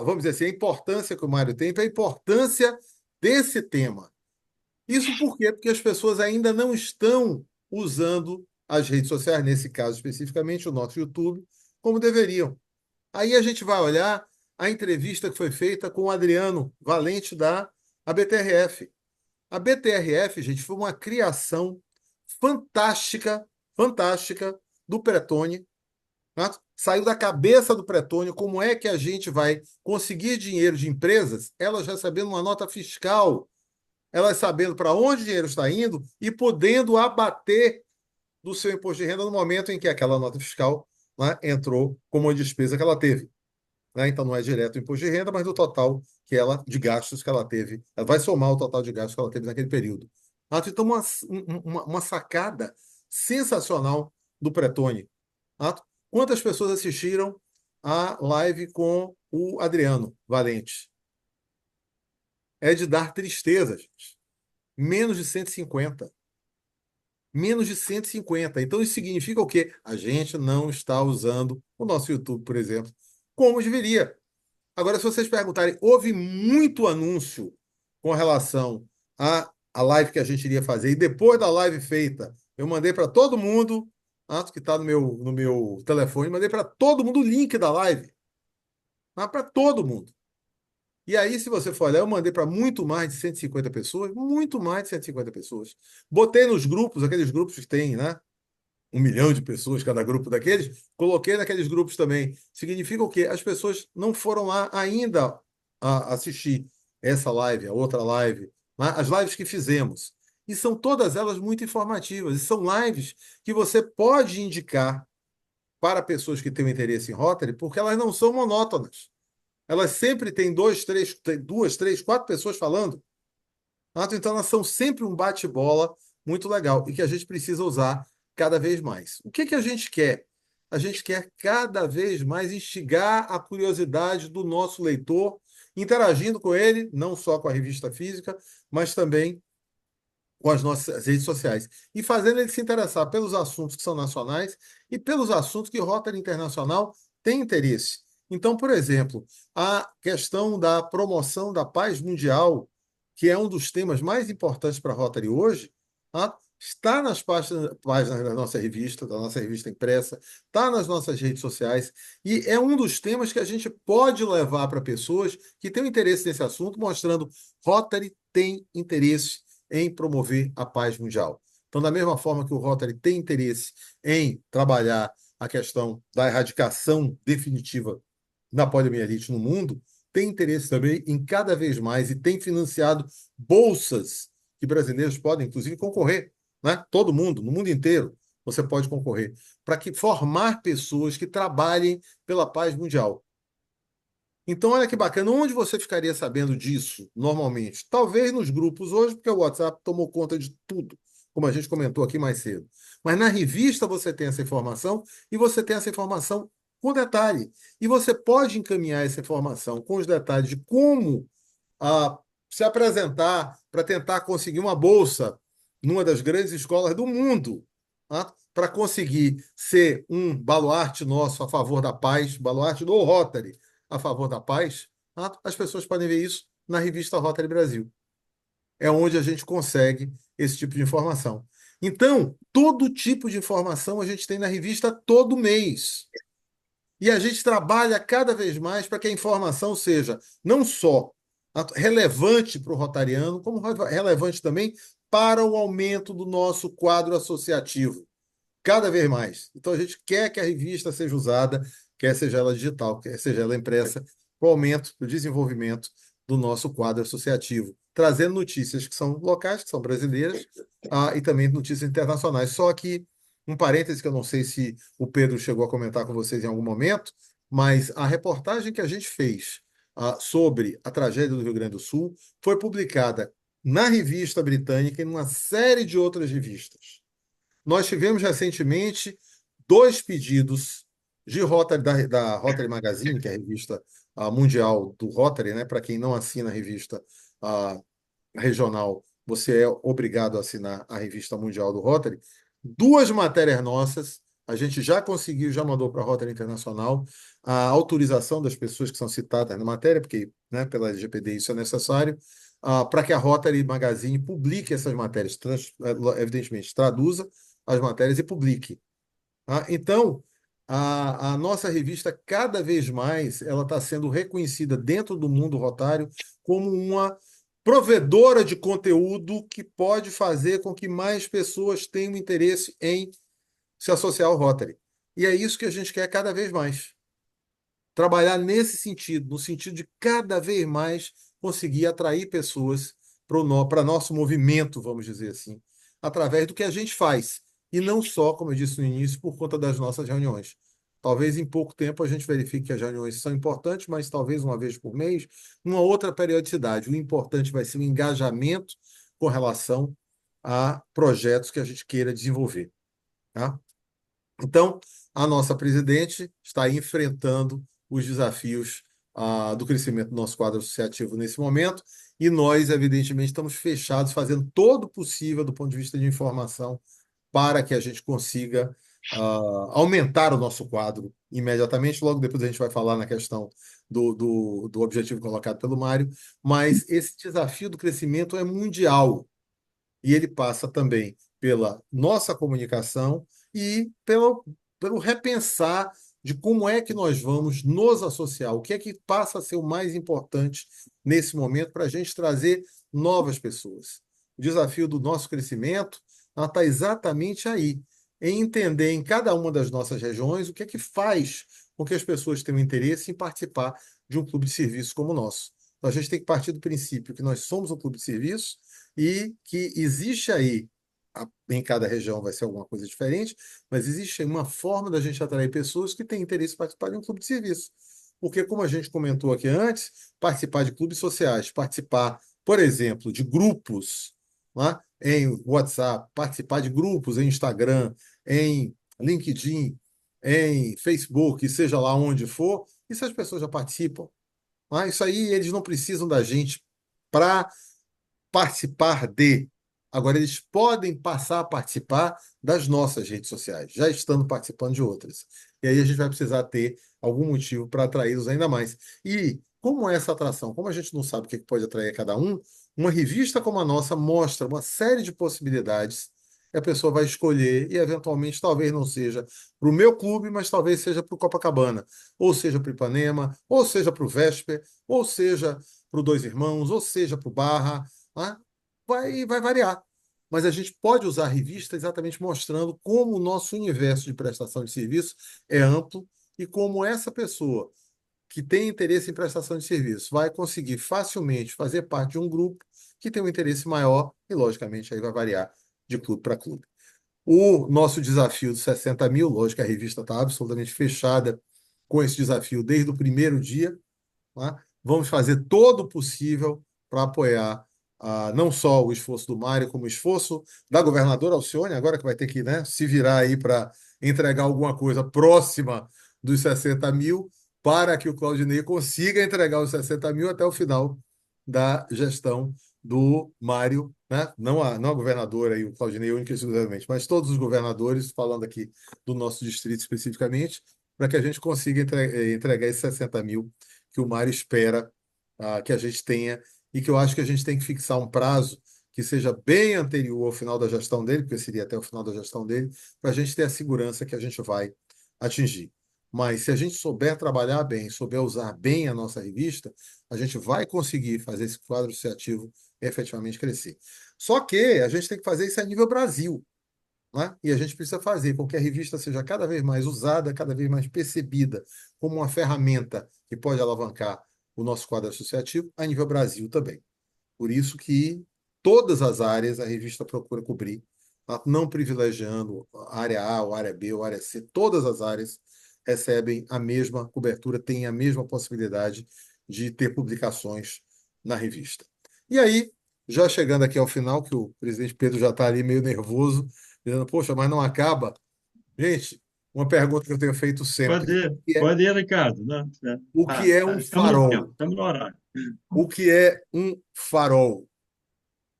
vamos dizer assim, a importância que o Mário tem, para a importância desse tema. Isso por quê? Porque as pessoas ainda não estão usando as redes sociais, nesse caso especificamente o nosso YouTube, como deveriam. Aí a gente vai olhar a entrevista que foi feita com o Adriano Valente da BTRF. A BTRF, gente, foi uma criação fantástica do Pretone. Né? Saiu da cabeça do Pretone como é que a gente vai conseguir dinheiro de empresas, elas recebendo uma nota fiscal, elas sabendo para onde o dinheiro está indo e podendo abater do seu imposto de renda no momento em que aquela nota fiscal, né, entrou como uma despesa que ela teve. Né? Então, não é direto o imposto de renda, mas do total de gastos que ela teve. Ela vai somar o total de gastos que ela teve naquele período. Então, uma sacada sensacional do Pretone. Quantas pessoas assistiram a live com o Adriano Valente? É de dar tristeza, gente. Menos de 150. Menos de 150. Então, isso significa o quê? A gente não está usando o nosso YouTube, por exemplo, como deveria. Agora, se vocês perguntarem, houve muito anúncio com relação à live que a gente iria fazer, e depois da live feita, eu mandei para todo mundo, que está no meu telefone, mandei para todo mundo o link da live. Para todo mundo. E aí, se você for olhar, eu mandei para muito mais de 150 pessoas, muito mais de 150 pessoas. Botei nos grupos, aqueles grupos que tem, né? 1 milhão de pessoas, cada grupo daqueles, coloquei naqueles grupos também. Significa o quê? As pessoas não foram lá ainda assistir essa live, a outra live, né? As lives que fizemos. E são todas elas muito informativas. E são lives que você pode indicar para pessoas que têm um interesse em Rotary, porque elas não são monótonas. Elas sempre têm duas, três, quatro pessoas falando. Então, elas são sempre um bate-bola muito legal e que a gente precisa usar cada vez mais. O que a gente quer? A gente quer cada vez mais instigar a curiosidade do nosso leitor, interagindo com ele, não só com a revista física, mas também com as nossas redes sociais. E fazendo ele se interessar pelos assuntos que são nacionais e pelos assuntos que Rotary Internacional tem interesse. Então, por exemplo, a questão da promoção da paz mundial, que é um dos temas mais importantes para a Rotary hoje, está nas páginas da nossa revista impressa, está nas nossas redes sociais, e é um dos temas que a gente pode levar para pessoas que têm interesse nesse assunto, mostrando Rotary tem interesse em promover a paz mundial. Então, da mesma forma que o Rotary tem interesse em trabalhar a questão da erradicação definitiva da poliomielite no mundo, tem interesse também em cada vez mais e tem financiado bolsas que brasileiros podem, inclusive, concorrer. Né? Todo mundo, no mundo inteiro, você pode concorrer, para formar pessoas que trabalhem pela paz mundial. Então, olha que bacana. Onde você ficaria sabendo disso, normalmente? Talvez nos grupos hoje, porque o WhatsApp tomou conta de tudo, como a gente comentou aqui mais cedo. Mas na revista você tem essa informação e você tem essa informação com detalhe. E você pode encaminhar essa informação com os detalhes de como se apresentar para tentar conseguir uma bolsa numa das grandes escolas do mundo, tá? Para conseguir ser um baluarte nosso a favor da paz, baluarte do Rotary a favor da paz, tá? As pessoas podem ver isso na revista Rotary Brasil. É onde a gente consegue esse tipo de informação. Então, todo tipo de informação a gente tem na revista todo mês. E a gente trabalha cada vez mais para que a informação seja não só relevante para o rotariano, como relevante também para o aumento do nosso quadro associativo, cada vez mais. Então, a gente quer que a revista seja usada, quer seja ela digital, quer seja ela impressa, para o aumento, para o desenvolvimento do nosso quadro associativo, trazendo notícias que são locais, que são brasileiras, e também notícias internacionais. Só que um parêntese que eu não sei se o Pedro chegou a comentar com vocês em algum momento, mas a reportagem que a gente fez sobre a tragédia do Rio Grande do Sul foi publicada na revista britânica e numa série de outras revistas. Nós tivemos recentemente 2 pedidos de Rotary, da Rotary Magazine, que é a revista mundial do Rotary, né? Para quem não assina a revista regional, você é obrigado a assinar a revista mundial do Rotary. 2 matérias nossas, a gente já conseguiu, já mandou para a Rotary Internacional a autorização das pessoas que são citadas na matéria, porque, né, pela LGPD isso é necessário, para que a Rotary Magazine publique essas matérias, evidentemente, traduza as matérias e publique. Então, a nossa revista, cada vez mais, ela está sendo reconhecida dentro do mundo rotário como uma provedora de conteúdo que pode fazer com que mais pessoas tenham interesse em se associar ao Rotary. E é isso que a gente quer cada vez mais. Trabalhar nesse sentido, no sentido de cada vez mais conseguir atrair pessoas para nosso movimento, vamos dizer assim, através do que a gente faz. E não só, como eu disse no início, por conta das nossas reuniões. Talvez em pouco tempo a gente verifique que as reuniões são importantes, mas talvez uma vez por mês, numa outra periodicidade. O importante vai ser o engajamento com relação a projetos que a gente queira desenvolver. Tá? Então, a nossa presidente está aí enfrentando os desafios do crescimento do nosso quadro associativo nesse momento, e nós, evidentemente, estamos fechados, fazendo todo o possível do ponto de vista de informação para que a gente consiga aumentar o nosso quadro imediatamente. Logo depois a gente vai falar na questão do objetivo colocado pelo Mário, mas esse desafio do crescimento é mundial, e ele passa também pela nossa comunicação e pelo repensar de como é que nós vamos nos associar, o que é que passa a ser o mais importante nesse momento para a gente trazer novas pessoas. O desafio do nosso crescimento está exatamente aí, em entender em cada uma das nossas regiões o que é que faz com que as pessoas tenham interesse em participar de um clube de serviço como o nosso. Então, a gente tem que partir do princípio que nós somos um clube de serviço e que existe aí, em cada região vai ser alguma coisa diferente, mas existe uma forma da gente atrair pessoas que têm interesse em participar de um clube de serviço. Porque, como a gente comentou aqui antes, participar de clubes sociais, participar, por exemplo, de grupos, né, em WhatsApp, participar de grupos em Instagram, em LinkedIn, em Facebook, seja lá onde for, isso as pessoas já participam. Isso aí eles não precisam da gente para participar de. Agora, eles podem passar a participar das nossas redes sociais, já estando participando de outras. E aí a gente vai precisar ter algum motivo para atraí-los ainda mais. E como é essa atração? Como a gente não sabe o que pode atrair cada um, uma revista como a nossa mostra uma série de possibilidades que a pessoa vai escolher e, eventualmente, talvez não seja para o meu clube, mas talvez seja para o Copacabana, ou seja para o Ipanema, ou seja para o Vesper, ou seja para o Dois Irmãos, ou seja para o Barra. Vai variar. Mas a gente pode usar a revista exatamente mostrando como o nosso universo de prestação de serviço é amplo e como essa pessoa que tem interesse em prestação de serviço vai conseguir facilmente fazer parte de um grupo que tem um interesse maior e, logicamente, aí vai variar de clube para clube. O nosso desafio dos 60 mil, lógico que a revista está absolutamente fechada com esse desafio desde o primeiro dia. Tá? Vamos fazer todo o possível para apoiar não só o esforço do Mário, como o esforço da governadora Alcione, agora que vai ter que, né, se virar aí para entregar alguma coisa próxima dos 60 mil, para que o Claudinei consiga entregar os 60 mil até o final da gestão do Mário, né? Não a governadora e o Claudinei única e exclusivamente, mas todos os governadores, falando aqui do nosso distrito especificamente, para que a gente consiga entregar esses 60 mil que o Mário espera que a gente tenha e que eu acho que a gente tem que fixar um prazo que seja bem anterior ao final da gestão dele, porque seria até o final da gestão dele, para a gente ter a segurança que a gente vai atingir. Mas se a gente souber trabalhar bem, souber usar bem a nossa revista, a gente vai conseguir fazer esse quadro associativo efetivamente crescer. Só que a gente tem que fazer isso a nível Brasil, né? E a gente precisa fazer com que a revista seja cada vez mais usada, cada vez mais percebida como uma ferramenta que pode alavancar o nosso quadro associativo a nível Brasil também. Por isso que todas as áreas a revista procura cobrir, tá? Não privilegiando a área A, ou a área B, ou a área C. Todas as áreas recebem a mesma cobertura, têm a mesma possibilidade de ter publicações na revista. E aí, já chegando aqui ao final, que o presidente Pedro já está ali meio nervoso, dizendo, poxa, mas não acaba. Gente, uma pergunta que eu tenho feito sempre. Pode ir, Ricardo. Não, O que é um estamos no tempo, farol? estamos no horário. O que é um farol?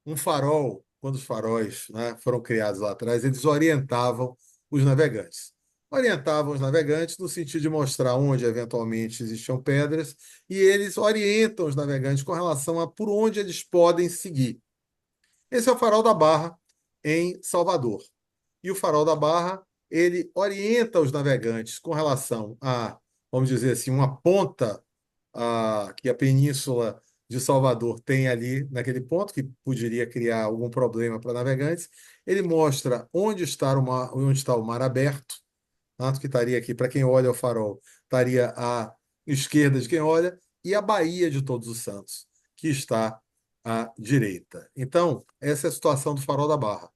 Um farol, quando os faróis, né, foram criados lá atrás, eles orientavam os navegantes. Orientavam os navegantes no sentido de mostrar onde eventualmente existiam pedras, e eles orientam os navegantes com relação a por onde eles podem seguir. Esse é o farol da Barra, em Salvador. E o farol da Barra, ele orienta os navegantes com relação a, vamos dizer assim, uma ponta que a península de Salvador tem ali naquele ponto, que poderia criar algum problema para navegantes. Ele mostra onde está o mar aberto, tanto que estaria aqui, para quem olha o farol, estaria à esquerda de quem olha, e a Baía de Todos os Santos, que está à direita. Então, essa é a situação do farol da Barra.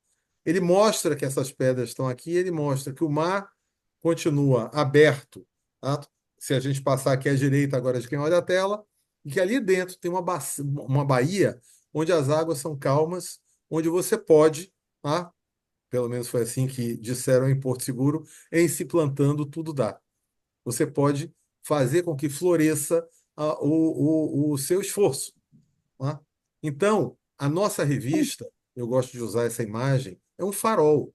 Ele mostra que essas pedras estão aqui, ele mostra que o mar continua aberto, tá? Se a gente passar aqui à direita agora de quem olha a tela, e que ali dentro tem uma baía onde as águas são calmas, onde você pode, tá? Pelo menos foi assim que disseram em Porto Seguro, em se plantando tudo dá. Você pode fazer com que floresça o seu esforço, tá? Então, a nossa revista, eu gosto de usar essa imagem, é um farol.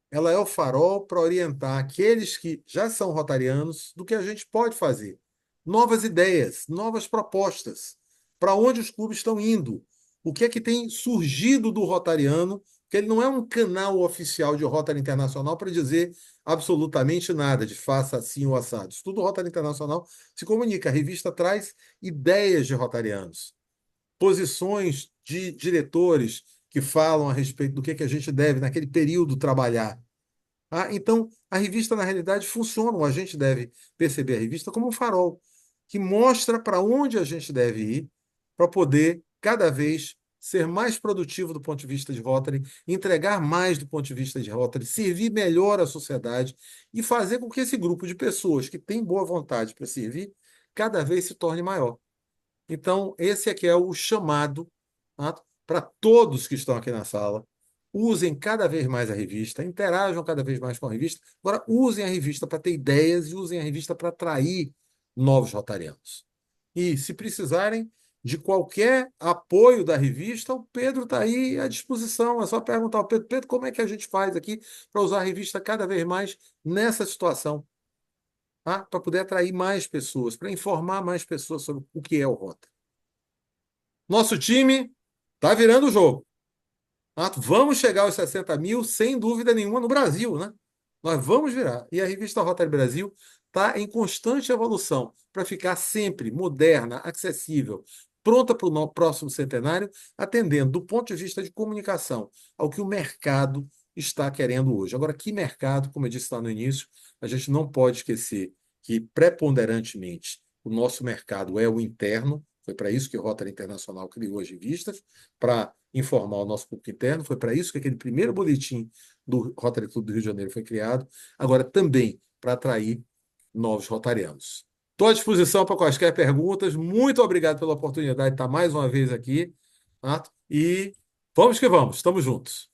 Ela é o farol para orientar aqueles que já são rotarianos do que a gente pode fazer. Novas ideias, novas propostas. Para onde os clubes estão indo? O que é que tem surgido do Rotariano? Que ele não é um canal oficial de Rotary Internacional para dizer absolutamente nada de faça assim ou assado. Isso tudo Rotary Internacional se comunica. A revista traz ideias de rotarianos, posições de diretores que falam a respeito do que a gente deve, naquele período, trabalhar. Então, a revista, na realidade, funciona. A gente deve perceber a revista como um farol que mostra para onde a gente deve ir para poder, cada vez, ser mais produtivo do ponto de vista de Rotary, entregar mais do ponto de vista de Rotary, servir melhor a sociedade e fazer com que esse grupo de pessoas que tem boa vontade para servir, cada vez se torne maior. Então, esse aqui é o chamado, tá? Para todos que estão aqui na sala. Usem cada vez mais a revista, interajam cada vez mais com a revista. Agora, usem a revista para ter ideias e usem a revista para atrair novos rotarianos. E, se precisarem de qualquer apoio da revista, o Pedro está aí à disposição. É só perguntar ao Pedro, Pedro, como é que a gente faz aqui para usar a revista cada vez mais nessa situação? Tá? Para poder atrair mais pessoas, para informar mais pessoas sobre o que é o Rotary. Nosso time está virando o jogo. Tá? Vamos chegar aos 60 mil, sem dúvida nenhuma, no Brasil, né? Nós vamos virar. E a revista Rotary Brasil está em constante evolução para ficar sempre moderna, acessível, pronta para o próximo centenário, atendendo do ponto de vista de comunicação ao que o mercado está querendo hoje. Agora, que mercado, como eu disse lá no início, a gente não pode esquecer que, preponderantemente, o nosso mercado é o interno. Foi para isso que o Rotary Internacional criou as revistas, para informar o nosso público interno. Foi para isso que aquele primeiro boletim do Rotary Clube do Rio de Janeiro foi criado. Agora, também para atrair novos rotarianos. Estou à disposição para quaisquer perguntas. Muito obrigado pela oportunidade de estar mais uma vez aqui. Tá? E vamos que vamos. Estamos juntos.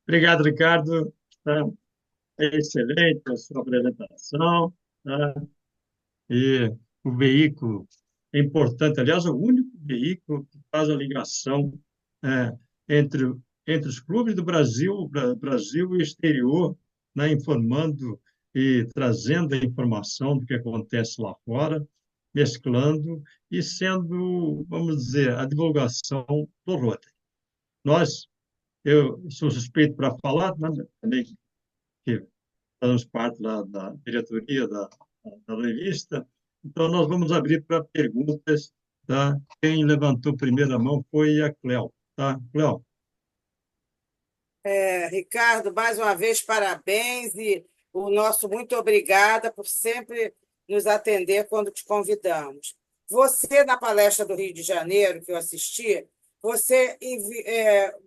Obrigado, Ricardo. Está excelente a sua apresentação. né? E o veículo é importante, aliás, é o único veículo que faz a ligação é, entre, entre os clubes do Brasil, Brasil e exterior, né, informando e trazendo a informação do que acontece lá fora, mesclando e sendo, vamos dizer, a divulgação do Rotary. Nós, eu sou suspeito para falar, mas também que fazemos parte da diretoria da revista. Então, nós vamos abrir para perguntas, tá? Quem levantou primeiro a mão foi a Cléo, tá? Cléo, Ricardo, mais uma vez, parabéns e o nosso muito obrigada por sempre nos atender quando te convidamos. Você, na palestra do Rio de Janeiro, que eu assisti, você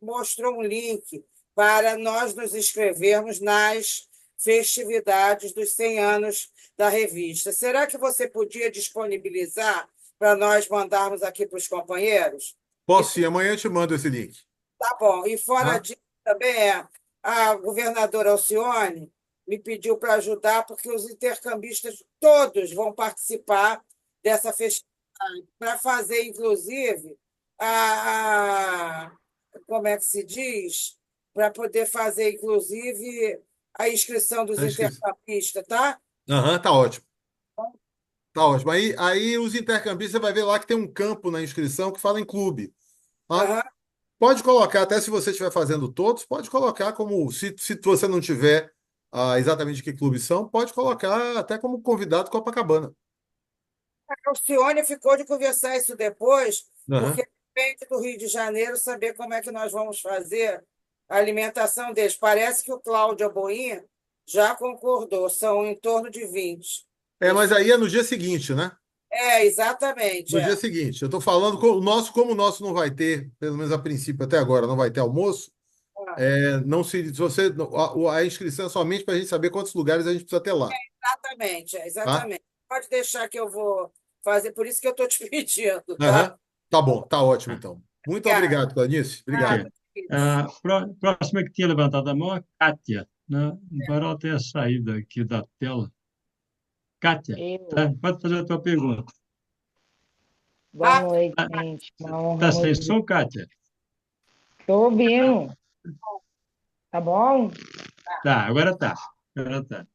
mostrou um link para nós nos inscrevermos nas festividades dos 100 anos da revista. Será que você podia disponibilizar para nós mandarmos aqui para os companheiros? Posso sim, amanhã eu te mando esse link. Tá bom. E fora Tá? disso, também a governadora Alcione me pediu para ajudar, porque os intercambistas todos vão participar dessa festividade, para fazer, inclusive, a, como é que se diz? Para poder fazer, inclusive, a inscrição dos Acho que... intercambistas, tá? Aham, tá ótimo. Tá ótimo. Aí os intercambistas, você vai ver lá que tem um campo na inscrição que fala em clube. Tá? Aham. Pode colocar, até se você estiver fazendo todos, pode colocar como, se você não tiver exatamente que clubes são, pode colocar até como convidado Copacabana. A Alcione ficou de conversar isso depois, Aham. porque depende do Rio de Janeiro saber como é que nós vamos fazer a alimentação deles. Parece que o Cláudio Aboim já concordou, são em torno de 20 Mas pessoas. aí é no dia seguinte, né? Exatamente. No dia seguinte. Eu estou falando, como o nosso não vai ter, pelo menos a princípio até agora, não vai ter almoço, Ah, não se você a inscrição é somente para a gente saber quantos lugares a gente precisa ter lá, exatamente, tá? exatamente. Pode deixar que eu vou fazer, por isso que eu estou te pedindo, tá? Aham. Tá bom, tá ótimo então. Muito Obrigada. obrigado, Clarice. Obrigado. Nada, ok. queridos. A próxima que tinha levantado a mão é a Kátia, né? Embora ela tenha saído aqui da tela. Kátia, Eu. tá? Pode fazer a tua pergunta. Boa Rápido, noite, Tá, gente. Uma honra tá sem muito. som, Kátia? Tô ouvindo. Tá bom? Tá, agora tá. Agora tá.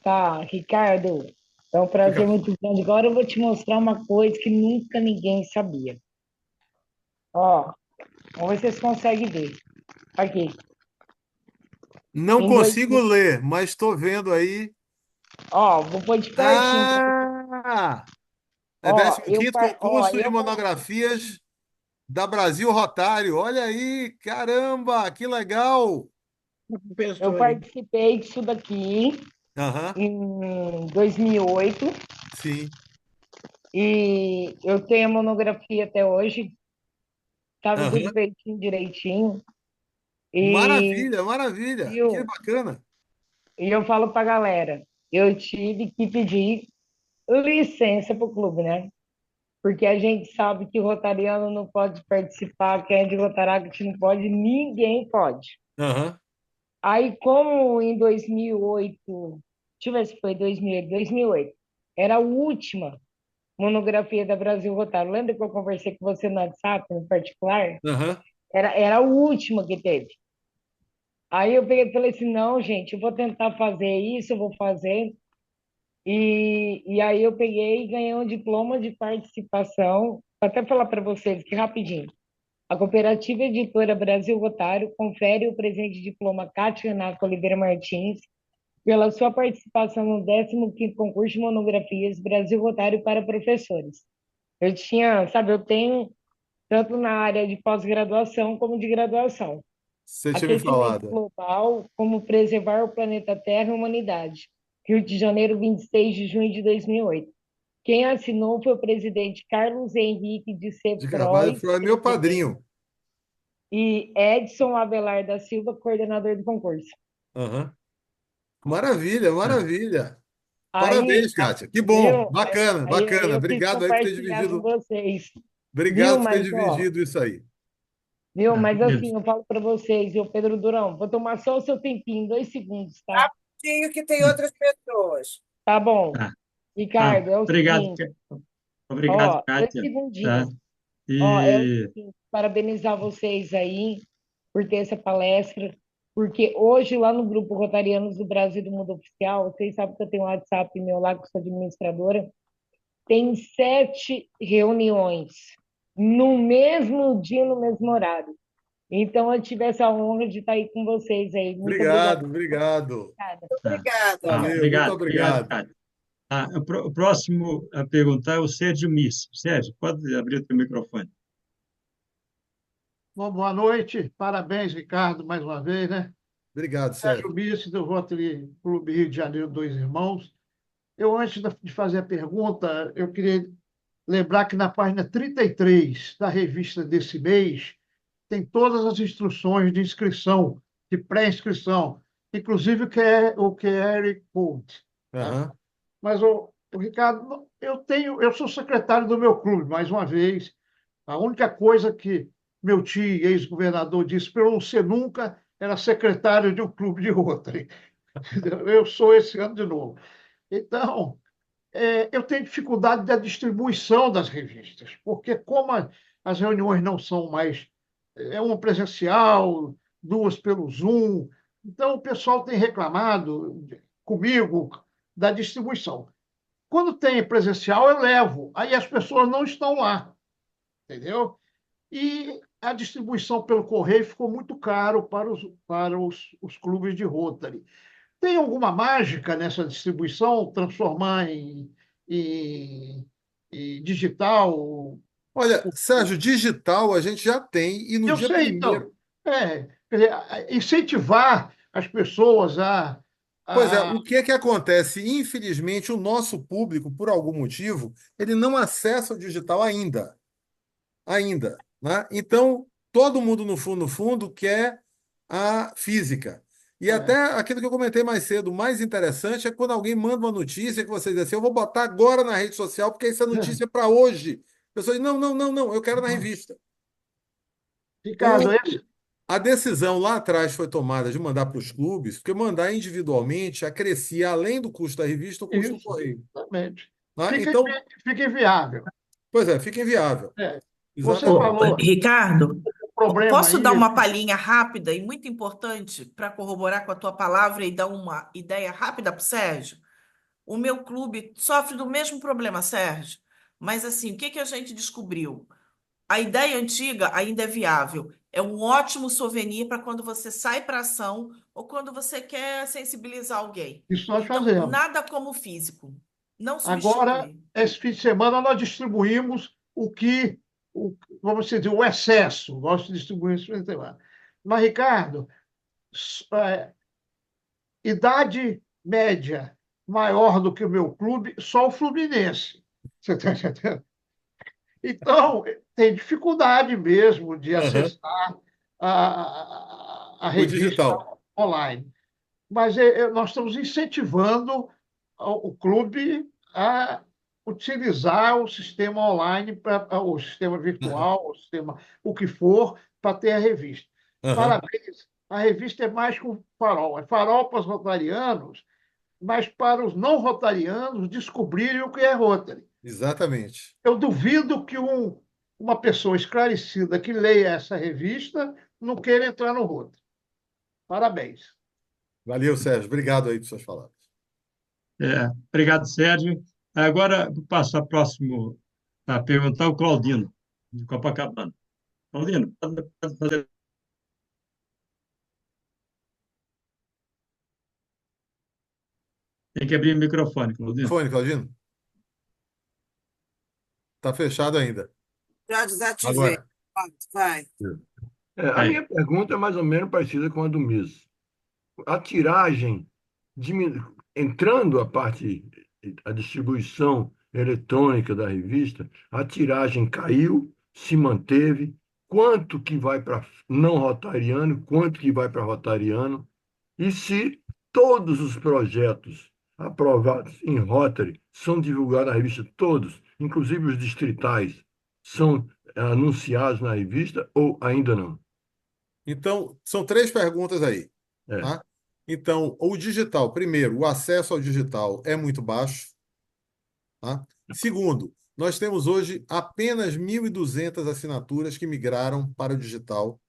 Tá, Ricardo. É um prazer Fica... muito grande. Agora eu vou te mostrar uma coisa que nunca ninguém sabia. Ó, vamos ver se vocês conseguem ver. Aqui. Não Em consigo 2000. ler, mas estou vendo aí. Ó, vou pôr de pertinho para você. Ah! É Ó, 15º concurso de monografias da Brasil Rotário. Olha aí, caramba, que legal! eu participei disso daqui Aham, em 2008 sim. e eu tenho a monografia até hoje. Estava tudo Aham. feitinho direitinho. E, Maravilha, maravilha. Que viu? bacana. E eu falo para a galera, eu tive que pedir licença para o clube, né? Porque a gente sabe que o rotariano não pode participar, quem é de Rotaract não pode, ninguém pode. Aham. Aí, como em 2008, deixa eu ver se foi 2008, era a última monografia da Brasil Rotário. Lembra que eu conversei com você no WhatsApp, em particular? Aham. Era a última que teve. Aí eu peguei e falei assim, não, gente, eu vou tentar fazer isso, eu vou fazer. E aí eu peguei e ganhei um diploma de participação. Vou até falar para vocês que rapidinho. A Cooperativa Editora Brasil Rotário confere o presente diploma Cátia Renato Oliveira Martins pela sua participação no 15º concurso de monografias Brasil Rotário para professores. Eu tinha, sabe, eu tenho tanto na área de pós-graduação como de graduação. Você tinha me Aquecimento falado. global, como preservar o planeta Terra e a humanidade. Rio de Janeiro, 26 de junho de 2008. Quem assinou foi o presidente Carlos Henrique de De Carvalho Sefroy, foi meu presidente, padrinho. e Edson Avelar da Silva, coordenador do concurso. Aham. Maravilha, maravilha. Aí, Parabéns, Kátia. Que bom. viu? Bacana, Aí bacana. eu quis Obrigado aí por ter compartilhar com dividido. vocês. Viu? Obrigado por ter Mas, ó, dividido isso aí. viu? Mas Beleza. assim, eu falo para vocês, viu, Pedro Durão, vou tomar só o seu tempinho, 2 segundos, tá? Rapidinho que tem outras pessoas. Tá bom. Tá. Ricardo, é o Obrigado, seguinte, obrigado, ó, dois Kátia. Tá? segundinhos. Ó, é o E seguinte, parabenizar vocês aí por ter essa palestra, porque hoje lá no grupo Rotarianos do Brasil do Mundo Oficial, vocês sabem que eu tenho um WhatsApp meu lá, que eu sou administradora, tem 7 reuniões no mesmo dia, no mesmo horário. Então, eu tive essa honra de estar aí com vocês aí. Muito obrigada. Obrigado. Obrigada. Valeu, muito obrigado, obrigado. Kátia. O próximo a perguntar é o Sérgio Miss. Sérgio, pode abrir o teu microfone. Bom, boa noite, parabéns, Ricardo, mais uma vez, né? Obrigado, Sérgio Sérgio. Bissi, do Rotary Clube Rio de Janeiro, Dois Irmãos. Eu, antes de fazer a pergunta, eu queria lembrar que na página 33 da revista desse mês tem todas as instruções de inscrição, de pré-inscrição, inclusive o QR Code. Tá? Aham. Mas, o Ricardo, eu sou secretário do meu clube, mais uma vez. A única coisa que meu tio, ex-governador, disse para eu não ser nunca era secretário de um clube de Rotary. Eu sou esse ano de novo. Então, eu tenho dificuldade da distribuição das revistas, porque como as reuniões não são mais uma presencial, duas pelo Zoom, então o pessoal tem reclamado comigo da distribuição. Quando tem presencial, eu levo, aí as pessoas não estão lá, entendeu? E a distribuição pelo correio ficou muito caro para os clubes de Rotary. Tem alguma mágica nessa distribuição, transformar em digital? Olha, Sérgio, digital a gente já tem, e no Eu dia sei, primeiro. então. Quer dizer, incentivar as pessoas Pois é, a... o que é que acontece? Infelizmente, o nosso público, por algum motivo, ele não acessa o digital ainda. Ainda, né? Então, todo mundo, no fundo, quer a física. E até aquilo que eu comentei mais cedo, o mais interessante é quando alguém manda uma notícia que você diz assim, eu vou botar agora na rede social, porque essa notícia é para hoje. A pessoa diz, não, não, não, não, eu quero na revista. Ricardo, A decisão lá atrás foi tomada de mandar para os clubes, porque mandar individualmente acrescia, além do custo da revista, o custo do isso, correio. exatamente. Né? Fica, Então, fica inviável. pois é, fica inviável. Você Exatamente. falou Ricardo, problema posso aí. dar uma palhinha rápida e muito importante para corroborar com a tua palavra e dar uma ideia rápida para o Sérgio? O meu clube sofre do mesmo problema, Sérgio. Mas assim, o que que a gente descobriu? A ideia antiga ainda é viável. É um ótimo souvenir para quando você sai para ação ou quando você quer sensibilizar alguém. Isso nós Então, fazemos. nada como o físico. Não Agora, substitui. esse fim de semana, nós distribuímos vamos dizer, o excesso. Nós distribuímos esse fim de semana. Mas, Ricardo, idade média maior do que o meu clube, só o Fluminense. Você está entendendo? Então, tem dificuldade mesmo de Aham. acessar a O revista digital. online. Mas nós estamos incentivando o clube a utilizar o sistema online, o sistema virtual, o que for, para ter a revista. Aham. Parabéns. A revista é mais que um farol. É farol para os rotarianos, mas para os não rotarianos descobrirem o que é Rotary. Exatamente. Eu duvido que uma pessoa esclarecida que leia essa revista não queira entrar no Rotary. Parabéns. Valeu, Sérgio. Obrigado aí por suas palavras. Obrigado, Sérgio. Agora, passo a próximo a perguntar o Claudino, de Copacabana. Claudino, pode fazer. Tem que abrir o microfone, Claudino. Fone, Claudino? Está fechado ainda. Já desativei. Agora. Vai. A Aí. minha pergunta é mais ou menos parecida com a do Miss. A tiragem, entrando a distribuição eletrônica da revista, a tiragem caiu, se manteve. Quanto que vai para não rotariano, quanto que vai para rotariano? E se todos os projetos aprovados em Rotary são divulgados na revista, todos, inclusive os distritais, são anunciados na revista ou ainda não? Então, são 3 perguntas aí. É. Tá? Então, o digital, primeiro, o acesso ao digital é muito baixo. Tá? Segundo, nós temos hoje apenas 1.200 assinaturas que migraram para o digital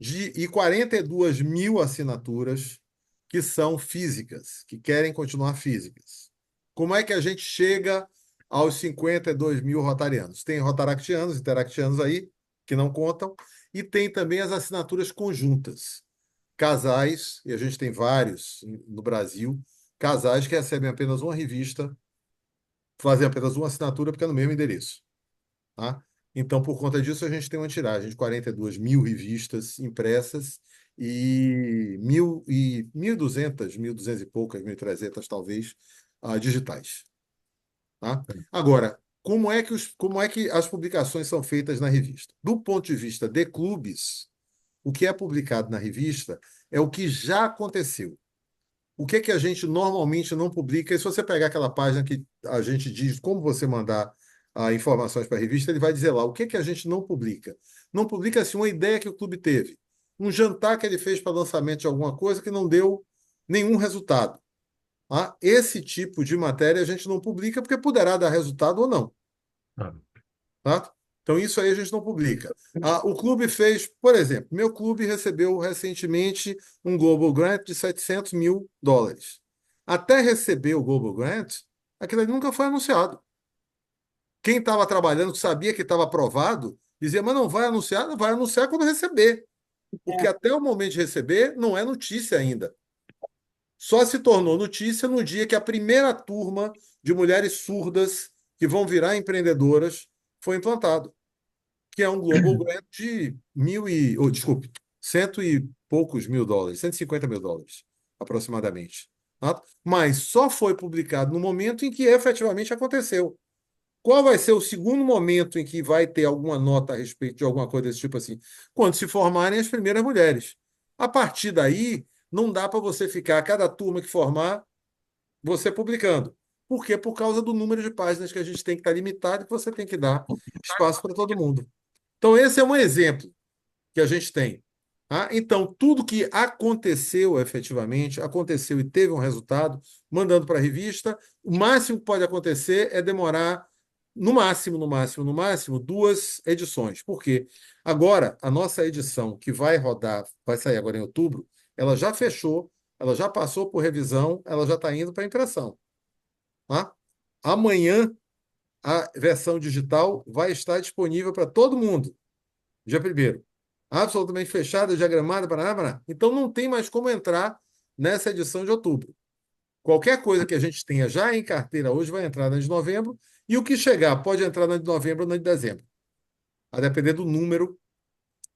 e 42 mil assinaturas que são físicas, que querem continuar físicas. Como é que a gente chega aos 52 mil rotarianos? Tem rotaractianos, interactianos aí, que não contam, e tem também as assinaturas conjuntas. Casais, e a gente tem vários no Brasil, casais que recebem apenas uma revista, fazem apenas uma assinatura porque é no mesmo endereço. Tá? Então, por conta disso, a gente tem uma tiragem de 42 mil revistas impressas e 1.200, 1.200 e poucas, 1.300 talvez, digitais. Tá? Agora, como é que as publicações são feitas na revista? Do ponto de vista de clubes, o que é publicado na revista é o que já aconteceu. O que é que a gente normalmente não publica? E se você pegar aquela página que a gente diz como você mandar informações para a revista, ele vai dizer lá o que é que a gente não publica. Não publica assim, uma ideia que o clube teve, um jantar que ele fez para lançamento de alguma coisa que não deu nenhum resultado. Tá? Esse tipo de matéria a gente não publica porque poderá dar resultado ou não. Tá? Então, isso aí a gente não publica. O clube fez, por exemplo, meu clube recebeu recentemente um Global Grant de $700 mil. Até receber o Global Grant, aquilo ali nunca foi anunciado. Quem estava trabalhando, sabia que estava aprovado, dizia, mas não vai anunciar, não vai anunciar quando receber. Porque até o momento de receber, não é notícia ainda. Só se tornou notícia no dia que a primeira turma de mulheres surdas que vão virar empreendedoras foi implantado, que é um Global Grant de cento e poucos mil dólares, $150 mil, aproximadamente. Tá? Mas só foi publicado no momento em que efetivamente aconteceu. Qual vai ser o segundo momento em que vai ter alguma nota a respeito de alguma coisa desse tipo assim? Quando se formarem as primeiras mulheres. A partir daí, não dá para você ficar, a cada turma que formar, você publicando. Por quê? Por causa do número de páginas que a gente tem que estar limitado e que você tem que dar espaço para todo mundo. Então, esse é um exemplo que a gente tem. Tá? Então, tudo que aconteceu efetivamente, aconteceu e teve um resultado, mandando para a revista, o máximo que pode acontecer é demorar, no máximo, 2 edições. Por quê? Agora, a nossa edição que vai rodar, vai sair agora em outubro, ela já fechou, ela já passou por revisão, ela já está indo para impressão. Tá? Amanhã, a versão digital vai estar disponível para todo mundo, dia 1º. Absolutamente fechada, diagramada, para. Então não tem mais como entrar nessa edição de outubro. Qualquer coisa que a gente tenha já em carteira hoje vai entrar na de novembro, e o que chegar pode entrar na de novembro ou na de dezembro, a depender do número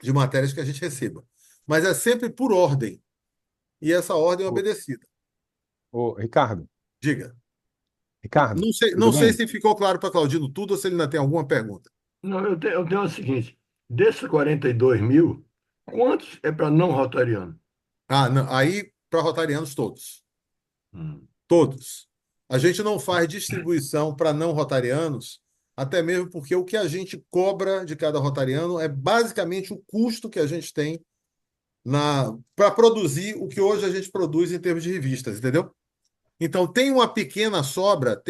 de matérias que a gente receba. Mas é sempre por ordem, e essa ordem é obedecida. Ricardo, Diga. Ricardo, Não tudo sei bem? se ficou claro para Claudino tudo ou se ele ainda tem alguma pergunta. Não, eu tenho o seguinte: desses 42 mil, quantos é para não rotariano? Não, aí para rotarianos todos. Hum. Todos. A gente não faz distribuição para não rotarianos, até mesmo porque o que a gente cobra de cada rotariano é basicamente o custo que a gente tem para produzir o que hoje a gente produz em termos de revistas, entendeu? Então tem uma pequena sobra,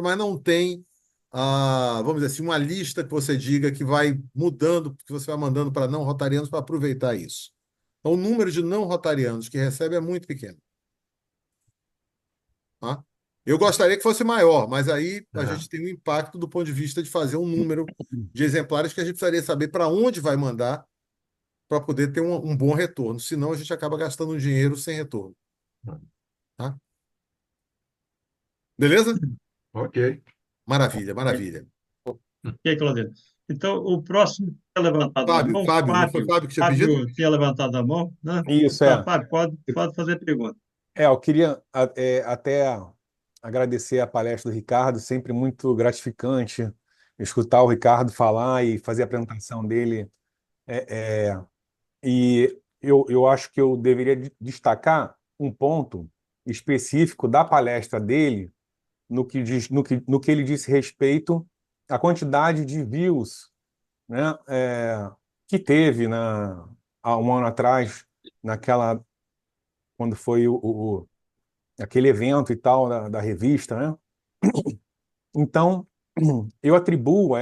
mas não tem, vamos dizer assim, uma lista que você diga que vai mudando, que você vai mandando para não rotarianos para aproveitar isso. Então, o número de não rotarianos que recebe é muito pequeno. Tá? Eu gostaria que fosse maior, mas aí a gente tem um impacto do ponto de vista de fazer um número de exemplares que a gente precisaria saber para onde vai mandar para poder ter um bom retorno. Senão, a gente acaba gastando dinheiro sem retorno. Tá? Beleza? Ok. Maravilha, maravilha. Ok, Claudino. Então, o próximo tinha levantado a mão. Fábio, não foi Fábio que tinha pedido? Fábio tinha levantado a mão, né? Isso, Então, Fábio, pode fazer pergunta. Eu queria até agradecer a palestra do Ricardo, sempre muito gratificante escutar o Ricardo falar e fazer a apresentação dele. E eu acho que eu deveria destacar um ponto específico da palestra dele no que ele disse respeito à quantidade de views, né, que teve há um ano atrás, quando foi aquele evento e tal da revista, né? Então, eu atribuo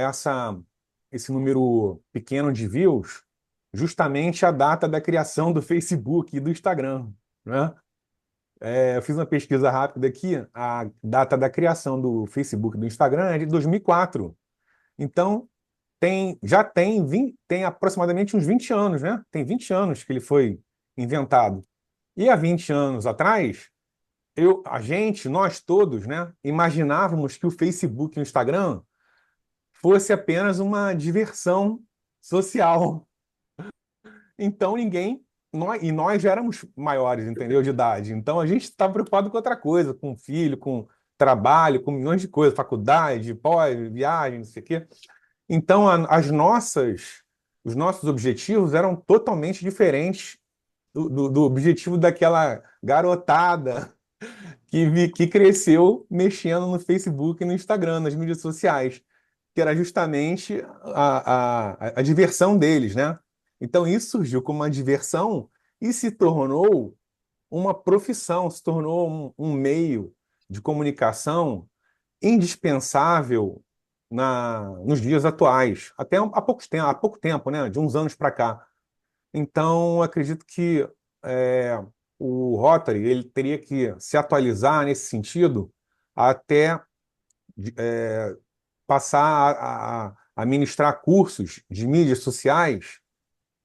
esse número pequeno de views justamente à data da criação do Facebook e do Instagram, né? Eu fiz uma pesquisa rápida aqui, a data da criação do Facebook e do Instagram é de 2004. Então, tem aproximadamente uns 20 anos, né? Tem 20 anos que ele foi inventado. E há 20 anos atrás, nós todos, né, imaginávamos que o Facebook e o Instagram fosse apenas uma diversão social. Então nós já éramos maiores, entendeu, de idade. Então a gente estava preocupado com outra coisa, com filho, com trabalho, com milhões de coisas, faculdade, pós, viagem, não sei o quê. Então os nossos objetivos eram totalmente diferentes do objetivo daquela garotada que cresceu mexendo no Facebook e no Instagram, nas mídias sociais, que era justamente a diversão deles, né? Então isso surgiu como uma diversão e se tornou uma profissão, se tornou um meio de comunicação indispensável nos dias atuais, até há pouco tempo, né? De uns anos para cá. Então, acredito que o Rotary ele teria que se atualizar nesse sentido até passar a ministrar cursos de mídias sociais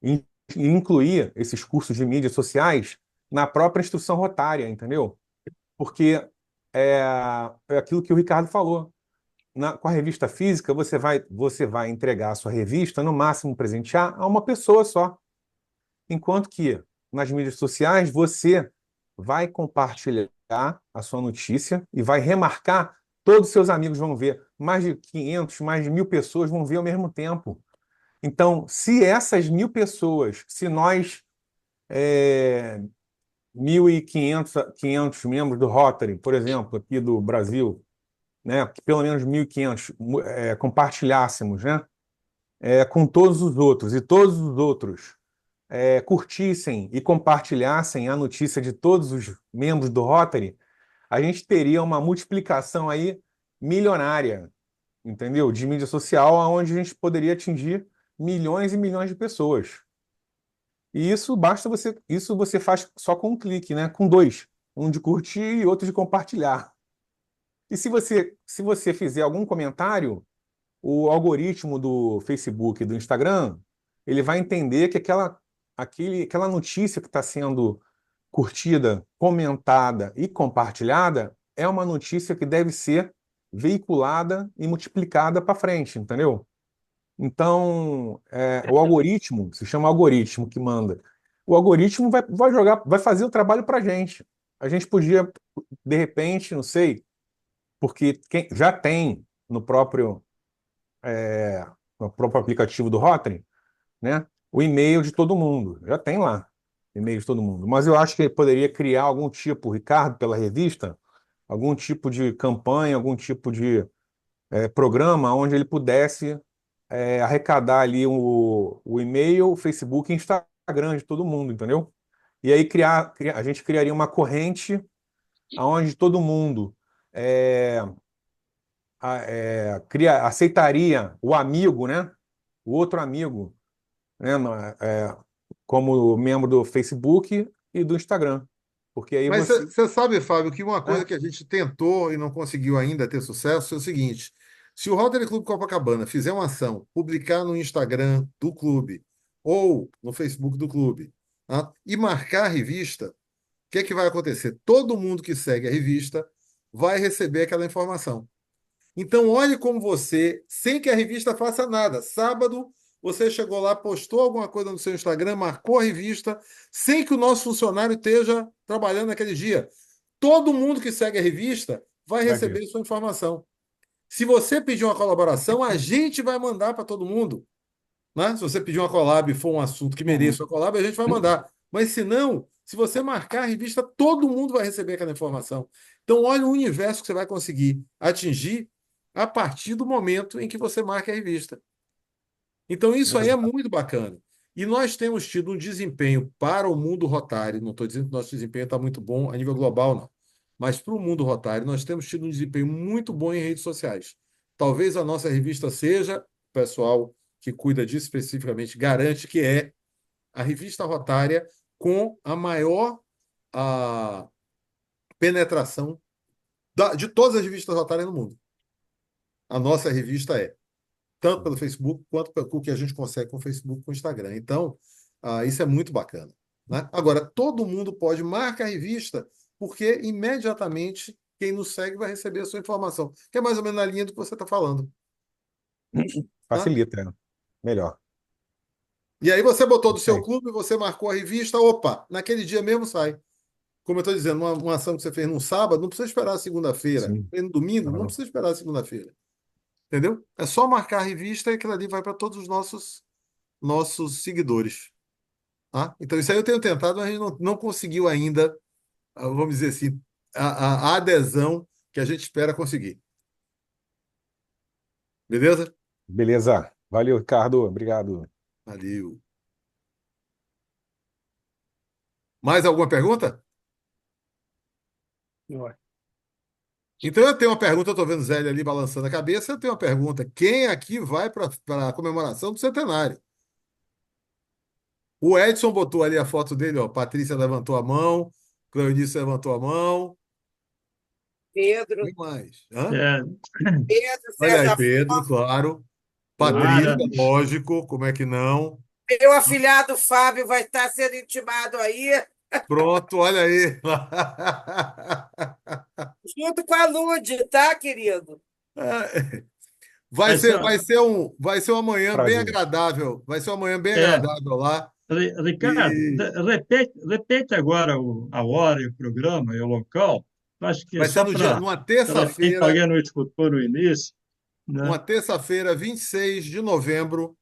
e incluir esses cursos de mídias sociais na própria instrução rotária, entendeu? Porque é, é aquilo que o Ricardo falou. Com a revista física, você vai entregar a sua revista, no máximo presentear a uma pessoa só. Enquanto que nas mídias sociais você vai compartilhar a sua notícia e vai remarcar, todos os seus amigos vão ver, mais de 500, mais de 1.000 pessoas vão ver ao mesmo tempo. Então, se essas 1.000 pessoas, se nós, 1.500 membros do Rotary, por exemplo, aqui do Brasil, né, que pelo menos 1.500 compartilhássemos, né, com todos os outros, e todos os outros curtissem e compartilhassem a notícia de todos os membros do Rotary, a gente teria uma multiplicação aí milionária, entendeu? De mídia social, onde a gente poderia atingir milhões e milhões de pessoas. E isso você faz só com um clique, né? Com dois, um de curtir e outro de compartilhar. E se você fizer algum comentário, o algoritmo do Facebook e do Instagram, ele vai entender que aquela notícia que está sendo curtida, comentada e compartilhada é uma notícia que deve ser veiculada e multiplicada para frente, entendeu? Então, o algoritmo, se chama algoritmo que manda. O algoritmo vai fazer o trabalho para a gente. A gente podia, de repente, não sei, porque já tem no próprio aplicativo do Rotary, né, o e-mail de todo mundo. Já tem lá e-mail de todo mundo. Mas eu acho que ele poderia criar algum tipo, Ricardo, pela revista, algum tipo de campanha, algum tipo de programa onde ele pudesse arrecadar ali o e-mail, o Facebook e Instagram de todo mundo, entendeu? E aí a gente criaria uma corrente onde todo mundo aceitaria o amigo, né? O outro amigo, né? Como membro do Facebook e do Instagram. Porque aí Mas você. você sabe, Fábio, que uma coisa Né? que a gente tentou e não conseguiu ainda ter sucesso é o seguinte: se o Rotary Clube Copacabana fizer uma ação, publicar no Instagram do clube ou no Facebook do clube, tá? E marcar a revista, o que é que vai acontecer? Todo mundo que segue a revista vai receber aquela informação. Então, olhe como você, sem que a revista faça nada. Sábado, você chegou lá, postou alguma coisa no seu Instagram, marcou a revista, sem que o nosso funcionário esteja trabalhando naquele dia. Todo mundo que segue a revista vai Vai receber ver. sua informação. Se você pedir uma colaboração, a gente vai mandar para todo mundo. Né? Se você pedir uma collab e for um assunto que mereça uma collab, a gente vai mandar. Mas se não, se você marcar a revista, todo mundo vai receber aquela informação. Então, olha o universo que você vai conseguir atingir a partir do momento em que você marca a revista. Então, isso aí é muito bacana. E nós temos tido um desempenho para o mundo rotário. Não estou dizendo que nosso desempenho está muito bom a nível global, não. mas para o mundo rotário, nós temos tido um desempenho muito bom em redes sociais. Talvez a nossa revista seja, o pessoal que cuida disso especificamente garante que é a revista rotária com a maior a penetração de todas as revistas rotárias no mundo. A nossa revista é, tanto pelo Facebook quanto pelo que a gente consegue com o Facebook e com o Instagram. Então, isso é muito bacana, né? Agora, todo mundo pode marcar a revista, porque imediatamente quem nos segue vai receber a sua informação, que é mais ou menos na linha do que você está falando. Tá? Facilita, né? Melhor. E aí você botou do Isso seu aí. clube, você marcou a revista, opa, naquele dia mesmo sai. Como eu estou dizendo, uma ação que você fez num sábado, não precisa esperar a segunda-feira. Sim. Fez no domingo, não Claro. precisa esperar a segunda-feira. Entendeu? É só marcar a revista e aquilo ali vai para todos os nossos seguidores. Tá? Então, isso aí eu tenho tentado, mas a gente não conseguiu ainda, vamos dizer assim, a adesão que a gente espera conseguir. Beleza? Beleza. Valeu, Ricardo. Obrigado. Valeu. Mais alguma pergunta? Então eu tenho uma pergunta, eu estou vendo o Zélio ali balançando a cabeça, eu tenho uma pergunta. Quem aqui vai para a comemoração do centenário? O Edson botou ali a foto dele, ó. Patrícia levantou a mão, Cleonice levantou a mão. Pedro, Quem mais? Hã? É, Pedro, Olha aí, César Pedro, Franco, claro. Lara, Patrícia, lógico, como é que não? meu afilhado Fábio vai estar sendo intimado aí, Pronto, olha aí. junto com a Lud, tá, querido? Vai mas, ser, vai ser uma manhã bem Prazer. agradável. Vai ser uma manhã bem é, agradável lá. Ricardo, E repete agora a hora e o programa e o local. Acho que é vai ser só no dia, para quem alguém não escutou no início, uma né? terça-feira, 26 de novembro,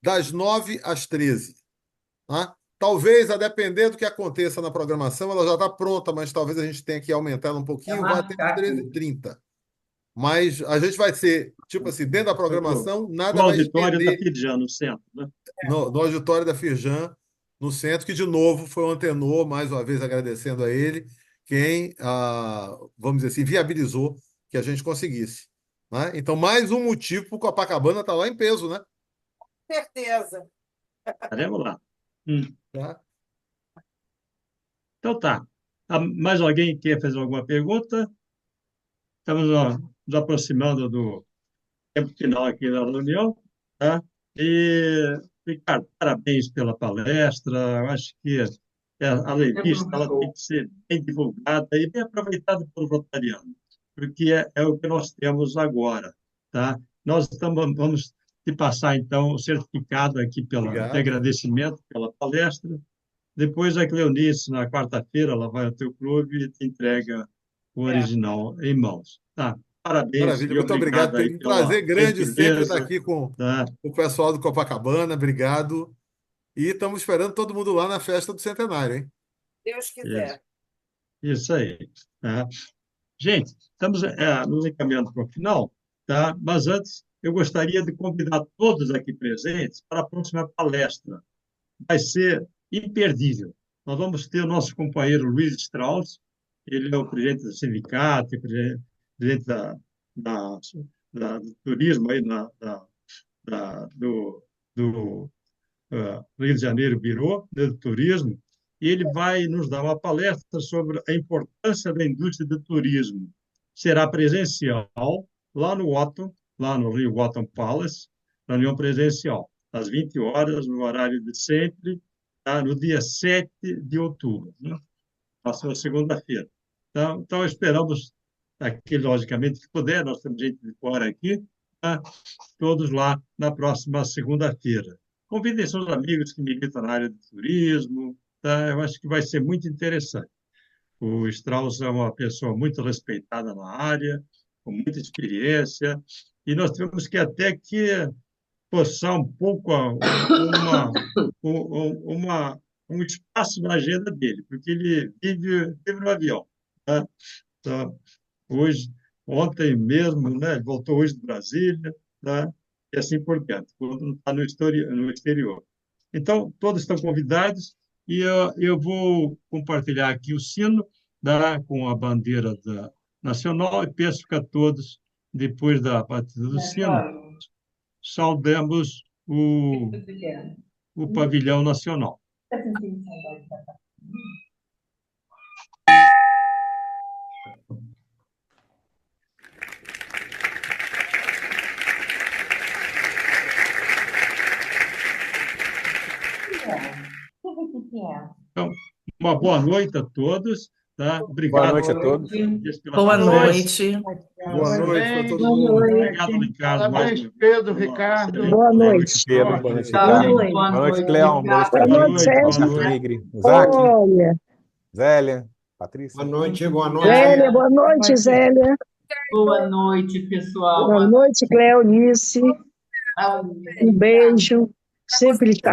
das 9 às 13. Tá? Talvez, a depender do que aconteça na programação, ela já está pronta, mas talvez a gente tenha que aumentar ela um pouquinho, vai até as marcar aqui. 13h30. Mas a gente vai ser, tipo assim, dentro da programação, No nada vai auditório da exceder Firjan, no centro, né? no auditório da Firjan, no centro, que de novo foi o Antenor, mais uma vez agradecendo a ele, quem, vamos dizer assim, viabilizou que a gente conseguisse. Né? Então, mais um motivo para o Copacabana estar lá em peso, né? Certeza. Estaremos lá. Tá? Então tá. Mais alguém quer fazer alguma pergunta? Estamos nos aproximando do tempo final aqui da reunião, tá? E, Ricardo, parabéns pela palestra. Eu acho que a Sempre revista um ela tem show. que ser bem divulgada e bem aproveitada pelo rotariano, porque é o que nós temos agora, tá? Vamos te passar, então, o certificado aqui de Obrigado. agradecimento pela palestra. Depois a Cleonice, na quarta-feira, ela vai ao teu clube e te entrega o É. original em mãos. Tá? Parabéns Maravilha, e muito obrigado, obrigado aí Pedro. Um pela prazer grande sempre estar gentileza, aqui com tá? o pessoal do Copacabana. Obrigado. E estamos esperando todo mundo lá na festa do centenário, hein? Deus Isso, quiser. isso aí. Tá? Gente, estamos nos encaminhando para o final, tá? Mas antes, eu gostaria de convidar todos aqui presentes para a próxima palestra. Vai ser imperdível. Nós vamos ter o nosso companheiro Luiz Strauss, ele é o presidente do sindicato, presidente da, do turismo aí do Rio de Janeiro Bureau, né, do turismo, e ele vai nos dar uma palestra sobre a importância da indústria do turismo. Será presencial lá no Otton, lá no Rio Otton Palace, reunião presencial, às 20 horas, no horário de sempre, tá? No dia 7 de outubro, né? Próxima segunda-feira. Então, esperamos, aqui, logicamente, que puder, nós temos gente de fora aqui, tá? Todos lá na próxima segunda-feira. Convidem seus amigos que militam na área de turismo, tá? Eu acho que vai ser muito interessante. O Strauss é uma pessoa muito respeitada na área, com muita experiência, e nós tivemos que até que forçar um pouco um espaço na agenda dele, porque ele vive no avião, tá? Então, ontem mesmo, né, ele voltou hoje de Brasília, tá? E assim por diante, quando não está no exterior. Então, todos estão convidados e eu vou compartilhar aqui o sino tá? Com a bandeira nacional, e peço que a todos, depois da batida do sino, saudemos o pavilhão nacional. Então, uma boa noite a todos, tá? Obrigado. Boa noite a todos. Boa noite. Boa noite para todo Boa mundo. noite. Obrigado, Ricardo. Parabéns, Pedro, Ricardo. Boa Boa noite, noite. Pedro. Boa noite, Tá, Ricardo. noite. Boa noite, Cleão. Boa noite, Boa Boa noite, noite, Sérgio. boa noite. Nigre. Isaac, Olha, Zélia, Patrícia. Boa noite, boa noite. Zélia, boa noite, Zélia. Boa noite, pessoal. Boa noite, Cleonice. Um beijo. Sempre está.